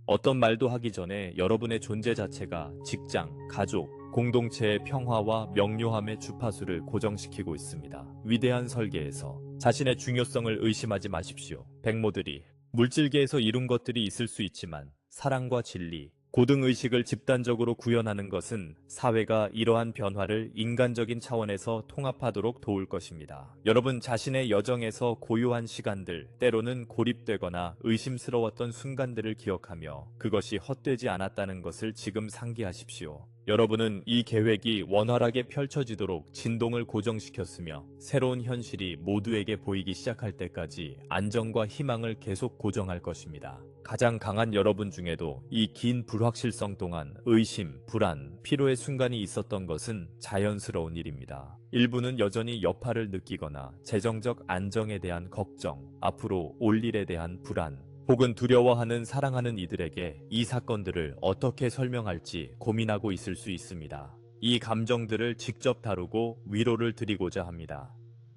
Speaker 1: 어떤 말도 하기 전에 여러분의 존재 자체가 직장, 가족, 공동체의 평화와 명료함의 주파수를 고정시키고 있습니다. 위대한 설계에서 자신의 중요성을 의심하지 마십시오. 백모들이 물질계에서 이룬 것들이 있을 수 있지만 사랑과 진리, 고등의식을 집단적으로 구현하는 것은 사회가 이러한 변화를 인간적인 차원에서 통합하도록 도울 것입니다. 여러분 자신의 여정에서 고요한 시간들, 때로는 고립되거나 의심스러웠던 순간들을 기억하며 그것이 헛되지 않았다는 것을 지금 상기하십시오. 여러분은 이 계획이 원활하게 펼쳐지도록 진동을 고정시켰으며 새로운 현실이 모두에게 보이기 시작할 때까지 안정과 희망을 계속 고정할 것입니다. 가장 강한 여러분 중에도 이 긴 불확실성 동안 의심, 불안, 피로의 순간이 있었던 것은 자연스러운 일입니다. 일부는 여전히 여파를 느끼거나 재정적 안정에 대한 걱정, 앞으로 올 일에 대한 불안, 혹은 두려워하는 사랑하는 이들에게 이 사건들을 어떻게 설명할지 고민하고 있을 수 있습니다. 이 감정들을 직접 다루고 위로를 드리고자 합니다.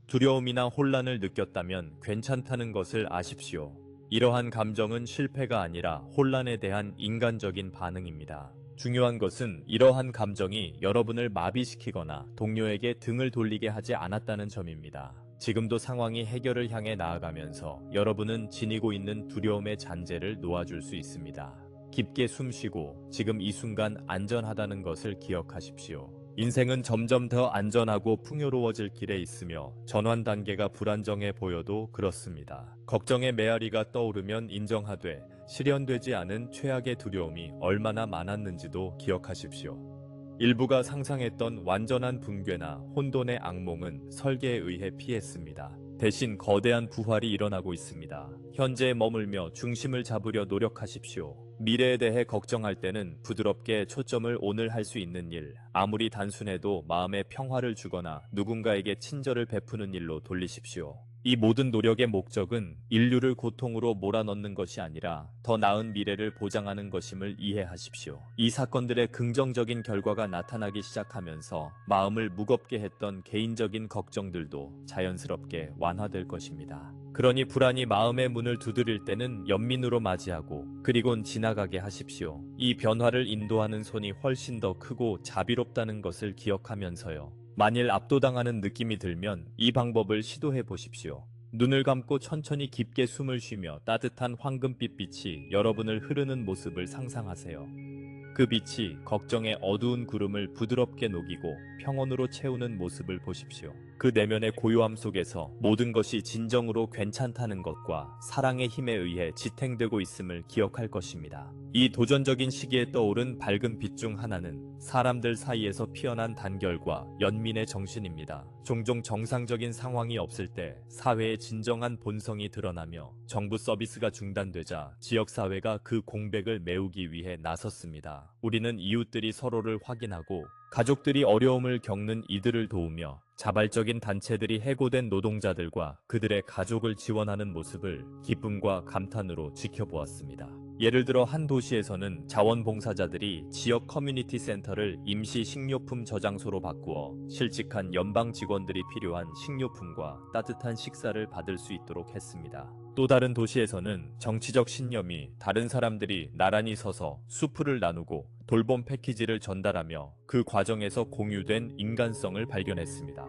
Speaker 1: 두려움이나 혼란을 느꼈다면 괜찮다는 것을 아십시오. 이러한 감정은 실패가 아니라 혼란에 대한 인간적인 반응입니다. 중요한 것은 이러한 감정이 여러분을 마비시키거나 동료에게 등을 돌리게 하지 않았다는 점입니다. 지금도 상황이 해결을 향해 나아가면서 여러분은 지니고 있는 두려움의 잔재를 놓아줄 수 있습니다. 깊게 숨쉬고 지금 이 순간 안전하다는 것을 기억하십시오. 인생은 점점 더 안전하고 풍요로워질 길에 있으며 전환 단계가 불안정해 보여도 그렇습니다. 걱정의 메아리가 떠오르면 인정하되 실현되지 않은 최악의 두려움이 얼마나 많았는지도 기억하십시오. 일부가 상상했던 완전한 붕괴나 혼돈의 악몽은 설계에 의해 피했습니다. 대신 거대한 부활이 일어나고 있습니다. 현재에 머물며 중심을 잡으려 노력하십시오. 미래에 대해 걱정할 때는 부드럽게 초점을 오늘 할 수 있는 일, 아무리 단순해도 마음에 평화를 주거나 누군가에게 친절을 베푸는 일로 돌리십시오. 이 모든 노력의 목적은 인류를 고통으로 몰아넣는 것이 아니라 더 나은 미래를 보장하는 것임을 이해하십시오. 이 사건들의 긍정적인 결과가 나타나기 시작하면서 마음을 무겁게 했던 개인적인 걱정들도 자연스럽게 완화될 것입니다. 그러니 불안이 마음의 문을 두드릴 때는 연민으로 맞이하고 그리곤 지나가게 하십시오. 이 변화를 인도하는 손이 훨씬 더 크고 자비롭다는 것을 기억하면서요. 만일 압도당하는 느낌이 들면 이 방법을 시도해 보십시오. 눈을 감고 천천히 깊게 숨을 쉬며 따뜻한 황금빛 빛이 여러분을 흐르는 모습을 상상하세요. 그 빛이 걱정의 어두운 구름을 부드럽게 녹이고 평온으로 채우는 모습을 보십시오. 그 내면의 고요함 속에서 모든 것이 진정으로 괜찮다는 것과 사랑의 힘에 의해 지탱되고 있음을 기억할 것입니다. 이 도전적인 시기에 떠오른 밝은 빛 중 하나는 사람들 사이에서 피어난 단결과 연민의 정신입니다. 종종 정상적인 상황이 없을 때 사회의 진정한 본성이 드러나며 정부 서비스가 중단되자 지역사회가 그 공백을 메우기 위해 나섰습니다. 우리는 이웃들이 서로를 확인하고 가족들이 어려움을 겪는 이들을 도우며 자발적인 단체들이 해고된 노동자들과 그들의 가족을 지원하는 모습을 기쁨과 감탄으로 지켜보았습니다. 예를 들어 한 도시에서는 자원봉사자들이 지역 커뮤니티 센터를 임시 식료품 저장소로 바꾸어 실직한 연방 직원들이 필요한 식료품과 따뜻한 식사를 받을 수 있도록 했습니다. 또 다른 도시에서는 정치적 신념이 다른 사람들이 나란히 서서 수프를 나누고 돌봄 패키지를 전달하며 그 과정에서 공유된 인간성을 발견했습니다.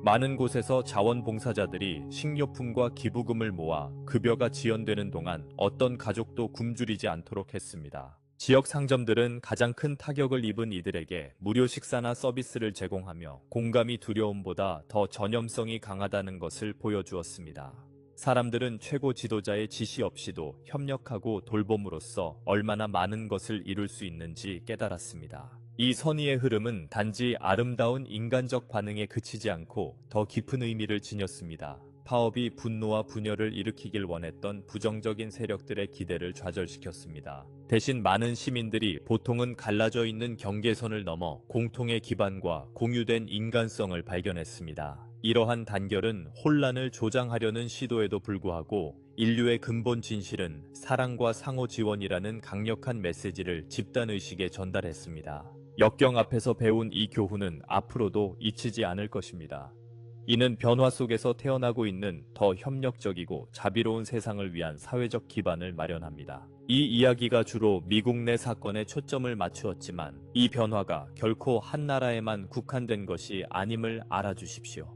Speaker 1: 많은 곳에서 자원봉사자들이 식료품과 기부금을 모아 급여가 지연되는 동안 어떤 가족도 굶주리지 않도록 했습니다. 지역 상점들은 가장 큰 타격을 입은 이들에게 무료 식사나 서비스를 제공하며 공감이 두려움보다 더 전염성이 강하다는 것을 보여주었습니다. 사람들은 최고 지도자의 지시 없이도 협력하고 돌봄으로써 얼마나 많은 것을 이룰 수 있는지 깨달았습니다. 이 선의의 흐름은 단지 아름다운 인간적 반응에 그치지 않고 더 깊은 의미를 지녔습니다. 파업이 분노와 분열을 일으키길 원했던 부정적인 세력들의 기대를 좌절시켰습니다. 대신 많은 시민들이 보통은 갈라져 있는 경계선을 넘어 공통의 기반과 공유된 인간성을 발견했습니다. 이러한 단결은 혼란을 조장하려는 시도에도 불구하고 인류의 근본 진실은 사랑과 상호 지원이라는 강력한 메시지를 집단의식에 전달했습니다. 역경 앞에서 배운 이 교훈은 앞으로도 잊히지 않을 것입니다. 이는 변화 속에서 태어나고 있는 더 협력적이고 자비로운 세상을 위한 사회적 기반을 마련합니다. 이 이야기가 주로 미국 내 사건에 초점을 맞추었지만 이 변화가 결코 한 나라에만 국한된 것이 아님을 알아주십시오.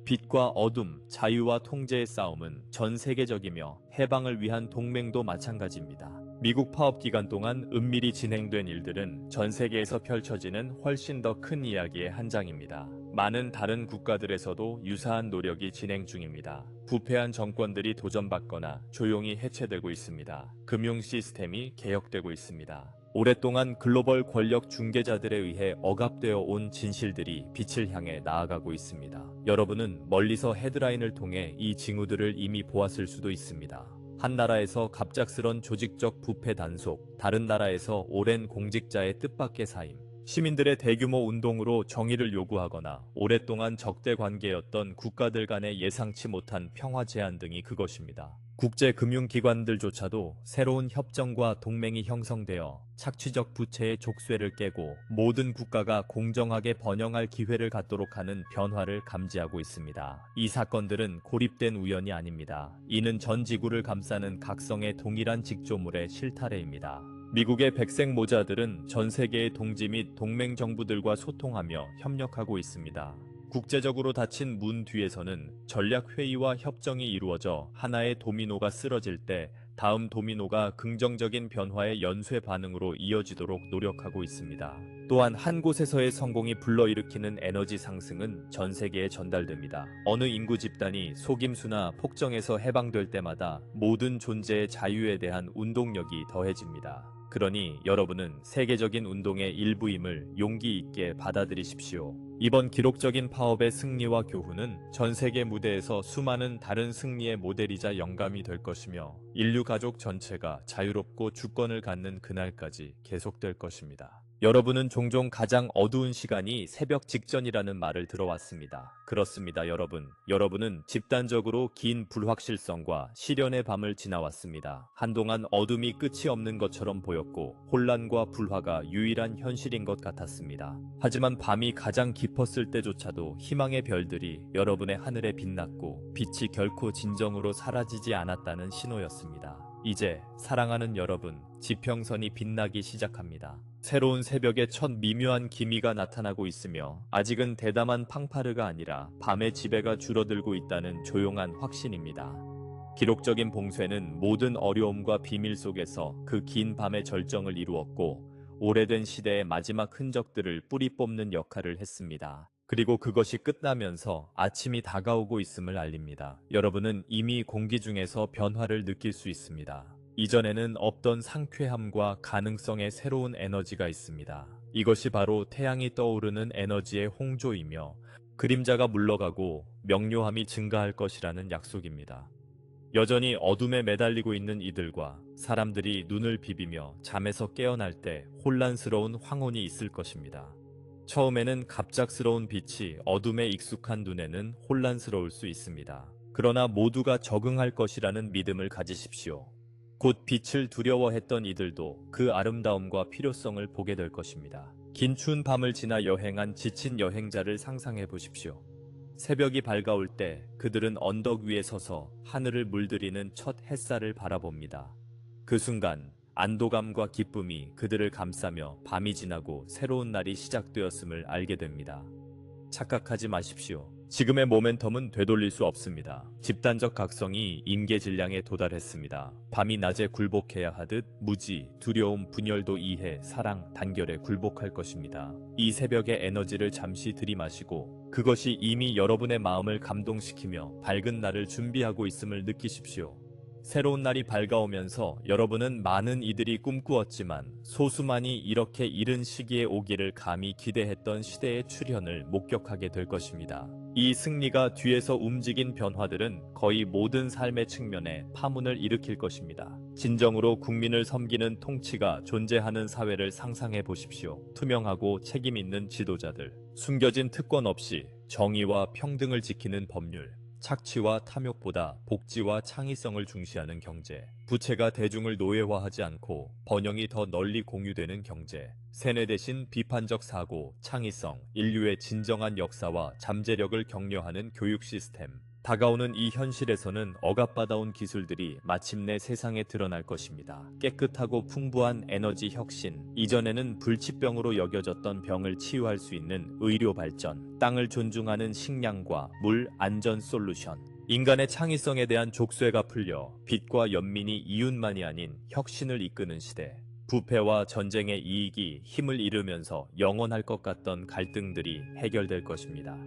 Speaker 1: 빛과 어둠, 자유와 통제의 싸움은 전 세계적이며 해방을 위한 동맹도 마찬가지입니다. 미국 파업 기간 동안 은밀히 진행된 일들은 전 세계에서 펼쳐지는 훨씬 더 큰 이야기의 한 장입니다. 많은 다른 국가들에서도 유사한 노력이 진행 중입니다. 부패한 정권들이 도전받거나 조용히 해체되고 있습니다. 금융 시스템이 개혁되고 있습니다. 오랫동안 글로벌 권력 중개자들에 의해 억압되어 온 진실들이 빛을 향해 나아가고 있습니다. 여러분은 멀리서 헤드라인을 통해 이 징후들을 이미 보았을 수도 있습니다. 한 나라에서 갑작스런 조직적 부패 단속, 다른 나라에서 오랜 공직자의 뜻밖의 사임, 시민들의 대규모 운동으로 정의를 요구하거나 오랫동안 적대 관계였던 국가들 간의 예상치 못한 평화 제안 등이 그것입니다. 국제금융기관들조차도 새로운 협정과 동맹이 형성되어 착취적 부채의 족쇄를 깨고 모든 국가가 공정하게 번영할 기회를 갖도록 하는 변화를 감지하고 있습니다. 이 사건들은 고립된 우연이 아닙니다. 이는 전 지구를 감싸는 각성의 동일한 직조물의 실타래입니다. 미국의 백색 모자들은 전 세계의 동지 및 동맹 정부들과 소통하며 협력하고 있습니다. 국제적으로 닫힌 문 뒤에서는 전략회의와 협정이 이루어져 하나의 도미노가 쓰러질 때 다음 도미노가 긍정적인 변화의 연쇄 반응으로 이어지도록 노력하고 있습니다. 또한 한 곳에서의 성공이 불러일으키는 에너지 상승은 전 세계에 전달됩니다. 어느 인구 집단이 속임수나 폭정에서 해방될 때마다 모든 존재의 자유에 대한 운동력이 더해집니다. 그러니 여러분은 세계적인 운동의 일부임을 용기 있게 받아들이십시오. 이번 기록적인 파업의 승리와 교훈은 전 세계 무대에서 수많은 다른 승리의 모델이자 영감이 될 것이며 인류 가족 전체가 자유롭고 주권을 갖는 그날까지 계속될 것입니다. 여러분은 종종 가장 어두운 시간이 새벽 직전이라는 말을 들어왔습니다. 그렇습니다, 여러분. 여러분은 집단적으로 긴 불확실성과 시련의 밤을 지나왔습니다. 한동안 어둠이 끝이 없는 것처럼 보였고 혼란과 불화가 유일한 현실인 것 같았습니다. 하지만 밤이 가장 깊었을 때조차도 희망의 별들이 여러분의 하늘에 빛났고 빛이 결코 진정으로 사라지지 않았다는 신호였습니다. 이제 사랑하는 여러분, 지평선이 빛나기 시작합니다. 새로운 새벽의 첫 미묘한 기미가 나타나고 있으며 아직은 대담한 팡파르가 아니라 밤의 지배가 줄어들고 있다는 조용한 확신입니다. 기록적인 봉쇄는 모든 어려움과 비밀 속에서 그 긴 밤의 절정을 이루었고 오래된 시대의 마지막 흔적들을 뿌리 뽑는 역할을 했습니다. 그리고 그것이 끝나면서 아침이 다가오고 있음을 알립니다. 여러분은 이미 공기 중에서 변화를 느낄 수 있습니다. 이전에는 없던 상쾌함과 가능성의 새로운 에너지가 있습니다. 이것이 바로 태양이 떠오르는 에너지의 홍조이며 그림자가 물러가고 명료함이 증가할 것이라는 약속입니다. 여전히 어둠에 매달리고 있는 이들과 사람들이 눈을 비비며 잠에서 깨어날 때 혼란스러운 황혼이 있을 것입니다. 처음에는 갑작스러운 빛이 어둠에 익숙한 눈에는 혼란스러울 수 있습니다. 그러나 모두가 적응할 것이라는 믿음을 가지십시오. 곧 빛을 두려워했던 이들도 그 아름다움과 필요성을 보게 될 것입니다. 긴 추운 밤을 지나 여행한 지친 여행자를 상상해 보십시오. 새벽이 밝아올 때 그들은 언덕 위에 서서 하늘을 물들이는 첫 햇살을 바라봅니다. 그 순간 안도감과 기쁨이 그들을 감싸며 밤이 지나고 새로운 날이 시작되었음을 알게 됩니다. 착각하지 마십시오. 지금의 모멘텀은 되돌릴 수 없습니다. 집단적 각성이 임계 질량에 도달했습니다. 밤이 낮에 굴복해야 하듯 무지, 두려움, 분열도 이해, 사랑, 단결에 굴복할 것입니다. 이 새벽의 에너지를 잠시 들이마시고 그것이 이미 여러분의 마음을 감동시키며 밝은 날을 준비하고 있음을 느끼십시오. 새로운 날이 밝아오면서 여러분은 많은 이들이 꿈꾸었지만 소수만이 이렇게 이른 시기에 오기를 감히 기대했던 시대의 출현을 목격하게 될 것입니다. 이 승리가 뒤에서 움직인 변화들은 거의 모든 삶의 측면에 파문을 일으킬 것입니다. 진정으로 국민을 섬기는 통치가 존재하는 사회를 상상해 보십시오. 투명하고 책임 있는 지도자들, 숨겨진 특권 없이 정의와 평등을 지키는 법률, 착취와 탐욕보다 복지와 창의성을 중시하는 경제, 부채가 대중을 노예화하지 않고 번영이 더 널리 공유되는 경제, 세뇌 대신 비판적 사고, 창의성, 인류의 진정한 역사와 잠재력을 격려하는 교육 시스템. 다가오는 이 현실에서는 억압받아온 기술들이 마침내 세상에 드러날 것입니다. 깨끗하고 풍부한 에너지 혁신, 이전에는 불치병으로 여겨졌던 병을 치유할 수 있는 의료 발전, 땅을 존중하는 식량과 물 안전 솔루션, 인간의 창의성에 대한 족쇄가 풀려 빛과 연민이 이웃만이 아닌 혁신을 이끄는 시대. 부패와 전쟁의 이익이 힘을 잃으면서 영원할 것 같던 갈등들이 해결될 것입니다.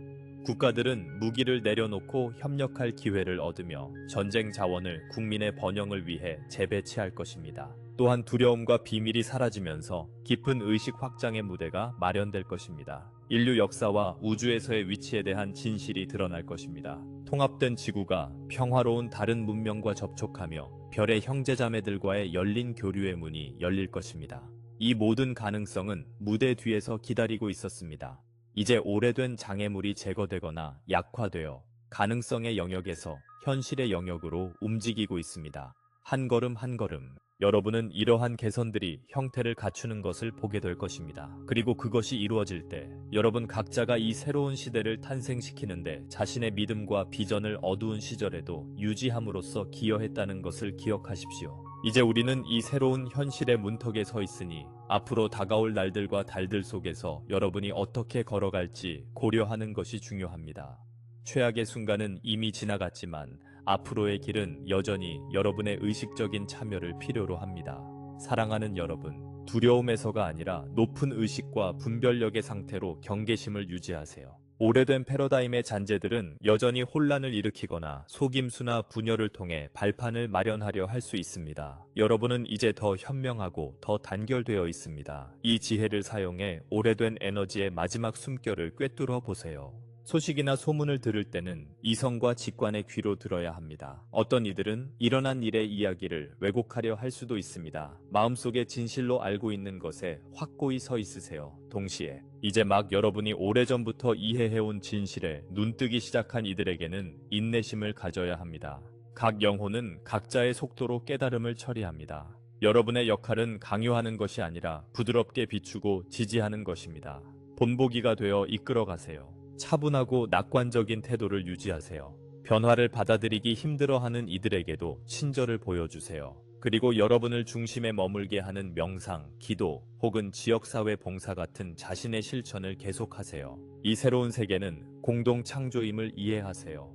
Speaker 1: 국가들은 무기를 내려놓고 협력할 기회를 얻으며 전쟁 자원을 국민의 번영을 위해 재배치할 것입니다. 또한 두려움과 비밀이 사라지면서 깊은 의식 확장의 무대가 마련될 것입니다. 인류 역사와 우주에서의 위치에 대한 진실이 드러날 것입니다. 통합된 지구가 평화로운 다른 문명과 접촉하며 별의 형제자매들과의 열린 교류의 문이 열릴 것입니다. 이 모든 가능성은 무대 뒤에서 기다리고 있었습니다. 이제 오래된 장애물이 제거되거나 약화되어 가능성의 영역에서 현실의 영역으로 움직이고 있습니다. 한 걸음 한 걸음 여러분은 이러한 개선들이 형태를 갖추는 것을 보게 될 것입니다. 그리고 그것이 이루어질 때 여러분 각자가 이 새로운 시대를 탄생시키는데 자신의 믿음과 비전을 어두운 시절에도 유지함으로써 기여했다는 것을 기억하십시오. 이제 우리는 이 새로운 현실의 문턱에 서 있으니 앞으로 다가올 날들과 달들 속에서 여러분이 어떻게 걸어갈지 고려하는 것이 중요합니다. 최악의 순간은 이미 지나갔지만 앞으로의 길은 여전히 여러분의 의식적인 참여를 필요로 합니다. 사랑하는 여러분, 두려움에서가 아니라 높은 의식과 분별력의 상태로 경계심을 유지하세요. 오래된 패러다임의 잔재들은 여전히 혼란을 일으키거나 속임수나 분열을 통해 발판을 마련하려 할 수 있습니다. 여러분은 이제 더 현명하고 더 단결되어 있습니다. 이 지혜를 사용해 오래된 에너지의 마지막 숨결을 꿰뚫어 보세요. 소식이나 소문을 들을 때는 이성과 직관의 귀로 들어야 합니다. 어떤 이들은 일어난 일의 이야기를 왜곡하려 할 수도 있습니다. 마음속에 진실로 알고 있는 것에 확고히 서 있으세요. 동시에 이제 막 여러분이 오래전부터 이해해온 진실에 눈뜨기 시작한 이들에게는 인내심을 가져야 합니다. 각 영혼은 각자의 속도로 깨달음을 처리합니다. 여러분의 역할은 강요하는 것이 아니라 부드럽게 비추고 지지하는 것입니다. 본보기가 되어 이끌어가세요. 차분하고 낙관적인 태도를 유지하세요. 변화를 받아들이기 힘들어하는 이들에게도 친절을 보여주세요. 그리고 여러분을 중심에 머물게 하는 명상, 기도 혹은 지역사회 봉사 같은 자신의 실천을 계속하세요. 이 새로운 세계는 공동 창조임을 이해하세요.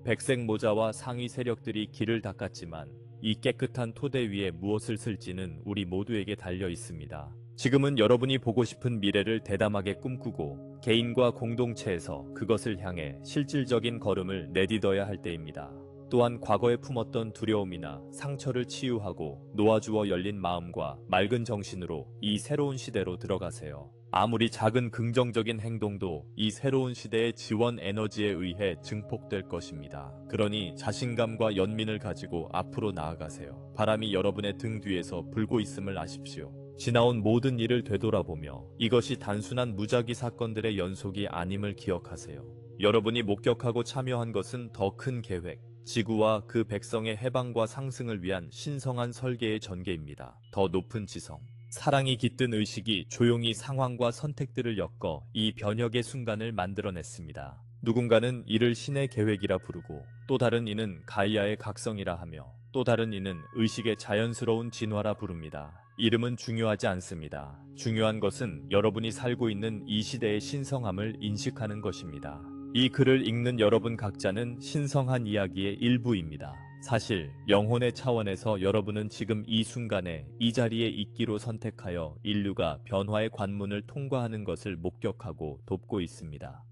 Speaker 1: 백색 모자와 상위 세력들이 길을 닦았지만 이 깨끗한 토대 위에 무엇을 쓸지는 우리 모두에게 달려 있습니다. 지금은 여러분이 보고 싶은 미래를 대담하게 꿈꾸고 개인과 공동체에서 그것을 향해 실질적인 걸음을 내딛어야 할 때입니다. 또한 과거에 품었던 두려움이나 상처를 치유하고 놓아주어 열린 마음과 맑은 정신으로 이 새로운 시대로 들어가세요. 아무리 작은 긍정적인 행동도 이 새로운 시대의 지원 에너지에 의해 증폭될 것입니다. 그러니 자신감과 연민을 가지고 앞으로 나아가세요. 바람이 여러분의 등 뒤에서 불고 있음을 아십시오. 지나온 모든 일을 되돌아보며 이것이 단순한 무작위 사건들의 연속이 아님을 기억하세요. 여러분이 목격하고 참여한 것은 더 큰 계획, 지구와 그 백성의 해방과 상승을 위한 신성한 설계의 전개입니다. 더 높은 지성, 사랑이 깃든 의식이 조용히 상황과 선택들을 엮어 이 변혁의 순간을 만들어냈습니다. 누군가는 이를 신의 계획이라 부르고 또 다른 이는 가이아의 각성이라 하며 또 다른 이는 의식의 자연스러운 진화라 부릅니다. 이름은 중요하지 않습니다. 중요한 것은 여러분이 살고 있는 이 시대의 신성함을 인식하는 것입니다. 이 글을 읽는 여러분 각자는 신성한 이야기의 일부입니다. 사실 영혼의 차원에서 여러분은 지금 이 순간에 이 자리에 있기로 선택하여 인류가 변화의 관문을 통과하는 것을 목격하고 돕고 있습니다.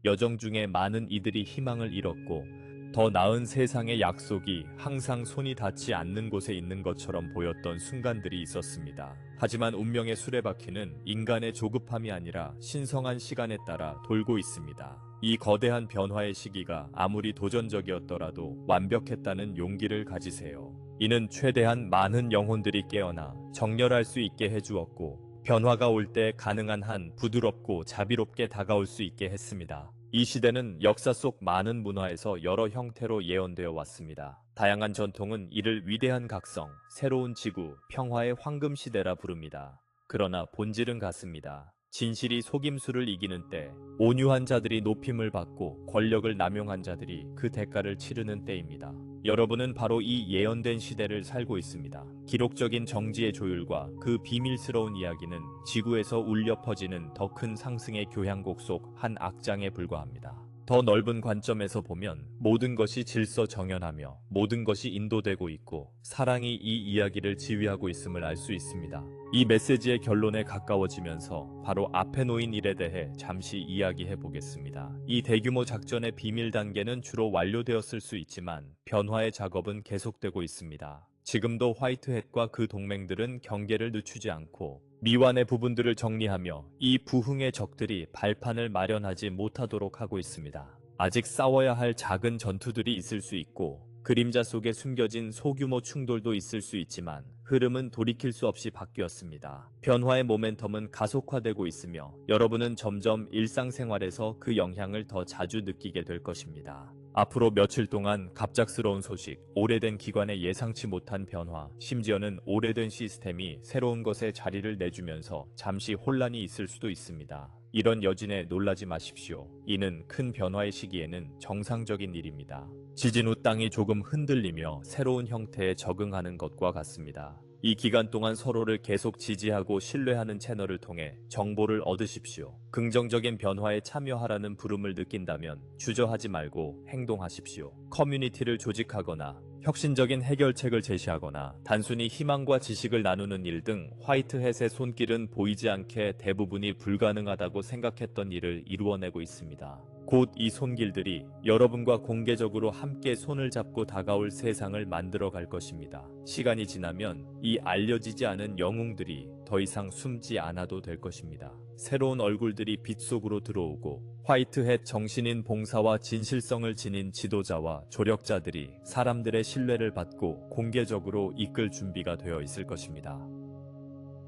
Speaker 1: 여정 중에 많은 이들이 희망을 잃었고 더 나은 세상의 약속이 항상 손이 닿지 않는 곳에 있는 것처럼 보였던 순간들이 있었습니다. 하지만 운명의 수레바퀴는 인간의 조급함이 아니라 신성한 시간에 따라 돌고 있습니다. 이 거대한 변화의 시기가 아무리 도전적이었더라도 완벽했다는 용기를 가지세요. 이는 최대한 많은 영혼들이 깨어나 정렬할 수 있게 해주었고 변화가 올 때 가능한 한 부드럽고 자비롭게 다가올 수 있게 했습니다. 이 시대는 역사 속 많은 문화에서 여러 형태로 예언되어 왔습니다. 다양한 전통은 이를 위대한 각성, 새로운 지구, 평화의 황금 시대라 부릅니다. 그러나 본질은 같습니다. 진실이 속임수를 이기는 때, 온유한 자들이 높임을 받고 권력을 남용한 자들이 그 대가를 치르는 때입니다. 여러분은 바로 이 예언된 시대를 살고 있습니다. 기록적인 정지의 조율과 그 비밀스러운 이야기는 지구에서 울려 퍼지는 더 큰 상승의 교향곡 속 한 악장에 불과합니다. 더 넓은 관점에서 보면 모든 것이 질서 정연하며 모든 것이 인도되고 있고 사랑이 이 이야기를 지휘하고 있음을 알 수 있습니다. 이 메시지의 결론에 가까워지면서 바로 앞에 놓인 일에 대해 잠시 이야기해 보겠습니다. 이 대규모 작전의 비밀 단계는 주로 완료되었을 수 있지만 변화의 작업은 계속되고 있습니다. 지금도 화이트햇과 그 동맹들은 경계를 늦추지 않고 미완의 부분들을 정리하며 이 부흥의 적들이 발판을 마련하지 못하도록 하고 있습니다. 아직 싸워야 할 작은 전투들이 있을 수 있고 그림자 속에 숨겨진 소규모 충돌도 있을 수 있지만 흐름은 돌이킬 수 없이 바뀌었습니다. 변화의 모멘텀은 가속화되고 있으며 여러분은 점점 일상생활에서 그 영향을 더 자주 느끼게 될 것입니다. 앞으로 며칠 동안 갑작스러운 소식, 오래된 기관의 예상치 못한 변화, 심지어는 오래된 시스템이 새로운 것에 자리를 내주면서 잠시 혼란이 있을 수도 있습니다. 이런 여진에 놀라지 마십시오. 이는 큰 변화의 시기에는 정상적인 일입니다. 지진 후 땅이 조금 흔들리며 새로운 형태에 적응하는 것과 같습니다. 이 기간 동안 서로를 계속 지지하고 신뢰하는 채널을 통해 정보를 얻으십시오. 긍정적인 변화에 참여하라는 부름을 느낀다면 주저하지 말고 행동하십시오. 커뮤니티를 조직하거나 혁신적인 해결책을 제시하거나 단순히 희망과 지식을 나누는 일 등 화이트햇의 손길은 보이지 않게 대부분이 불가능하다고 생각했던 일을 이루어내고 있습니다. 곧 이 손길들이 여러분과 공개적으로 함께 손을 잡고 다가올 세상을 만들어 갈 것입니다. 시간이 지나면 이 알려지지 않은 영웅들이 더 이상 숨지 않아도 될 것입니다. 새로운 얼굴들이 빛 속으로 들어오고 화이트햇 정신인 봉사와 진실성을 지닌 지도자와 조력자들이 사람들의 신뢰를 받고 공개적으로 이끌 준비가 되어 있을 것입니다.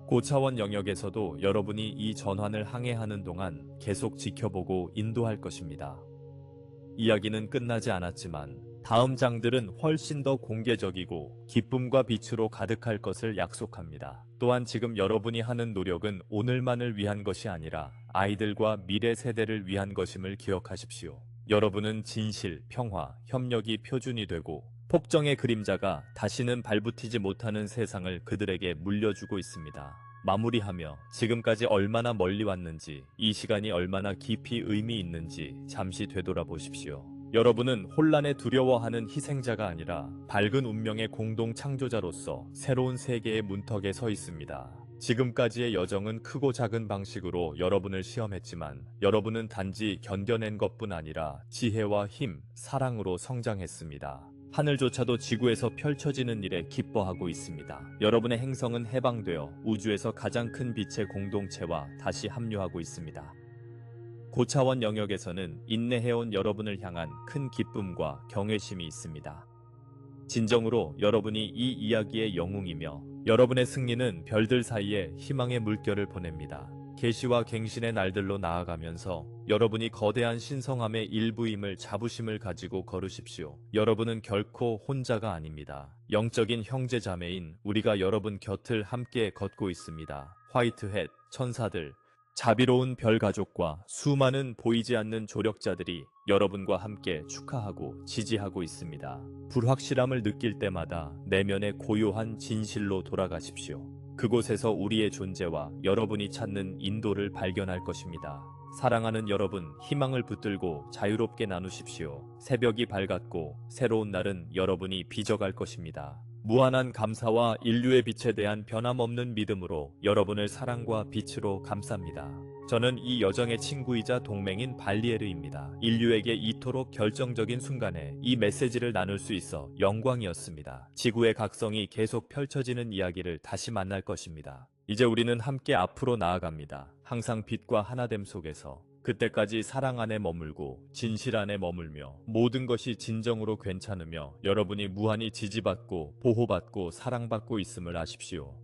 Speaker 1: 고차원 영역에서도 여러분이 이 전환을 항해하는 동안 계속 지켜보고 인도할 것입니다. 이야기는 끝나지 않았지만 다음 장들은 훨씬 더 공개적이고 기쁨과 빛으로 가득할 것을 약속합니다. 또한 지금 여러분이 하는 노력은 오늘만을 위한 것이 아니라 아이들과 미래 세대를 위한 것임을 기억하십시오. 여러분은 진실, 평화, 협력이 표준이 되고 폭정의 그림자가 다시는 발붙이지 못하는 세상을 그들에게 물려주고 있습니다. 마무리하며 지금까지 얼마나 멀리 왔는지, 이 시간이 얼마나 깊이 의미 있는지 잠시 되돌아보십시오. 여러분은 혼란에 두려워하는 희생자가 아니라 밝은 운명의 공동 창조자로서 새로운 세계의 문턱에 서 있습니다. 지금까지의 여정은 크고 작은 방식으로 여러분을 시험했지만 여러분은 단지 견뎌낸 것뿐 아니라 지혜와 힘, 사랑으로 성장했습니다. 하늘조차도 지구에서 펼쳐지는 일에 기뻐하고 있습니다. 여러분의 행성은 해방되어 우주에서 가장 큰 빛의 공동체와 다시 합류하고 있습니다. 고차원 영역에서는 인내해온 여러분을 향한 큰 기쁨과 경외심이 있습니다. 진정으로 여러분이 이 이야기의 영웅이며 여러분의 승리는 별들 사이에 희망의 물결을 보냅니다. 계시와 갱신의 날들로 나아가면서 여러분이 거대한 신성함의 일부임을 자부심을 가지고 걸으십시오. 여러분은 결코 혼자가 아닙니다. 영적인 형제자매인 우리가 여러분 곁을 함께 걷고 있습니다. 화이트햇, 천사들, 자비로운 별 가족과 수많은 보이지 않는 조력자들이 여러분과 함께 축하하고 지지하고 있습니다. 불확실함을 느낄 때마다 내면의 고요한 진실로 돌아가십시오. 그곳에서 우리의 존재와 여러분이 찾는 인도를 발견할 것입니다. 사랑하는 여러분, 희망을 붙들고 자유롭게 나누십시오. 새벽이 밝았고 새로운 날은 여러분이 빚어갈 것입니다. 무한한 감사와 인류의 빛에 대한 변함없는 믿음으로 여러분을 사랑과 빛으로 감쌉니다. 저는 이 여정의 친구이자 동맹인 발리에르입니다. 인류에게 이토록 결정적인 순간에 이 메시지를 나눌 수 있어 영광이었습니다. 지구의 각성이 계속 펼쳐지는 이야기를 다시 만날 것입니다. 이제 우리는 함께 앞으로 나아갑니다. 항상 빛과 하나됨 속에서. 그때까지 사랑 안에 머물고 진실 안에 머물며 모든 것이 진정으로 괜찮으며 여러분이 무한히 지지받고 보호받고 사랑받고 있음을 아십시오.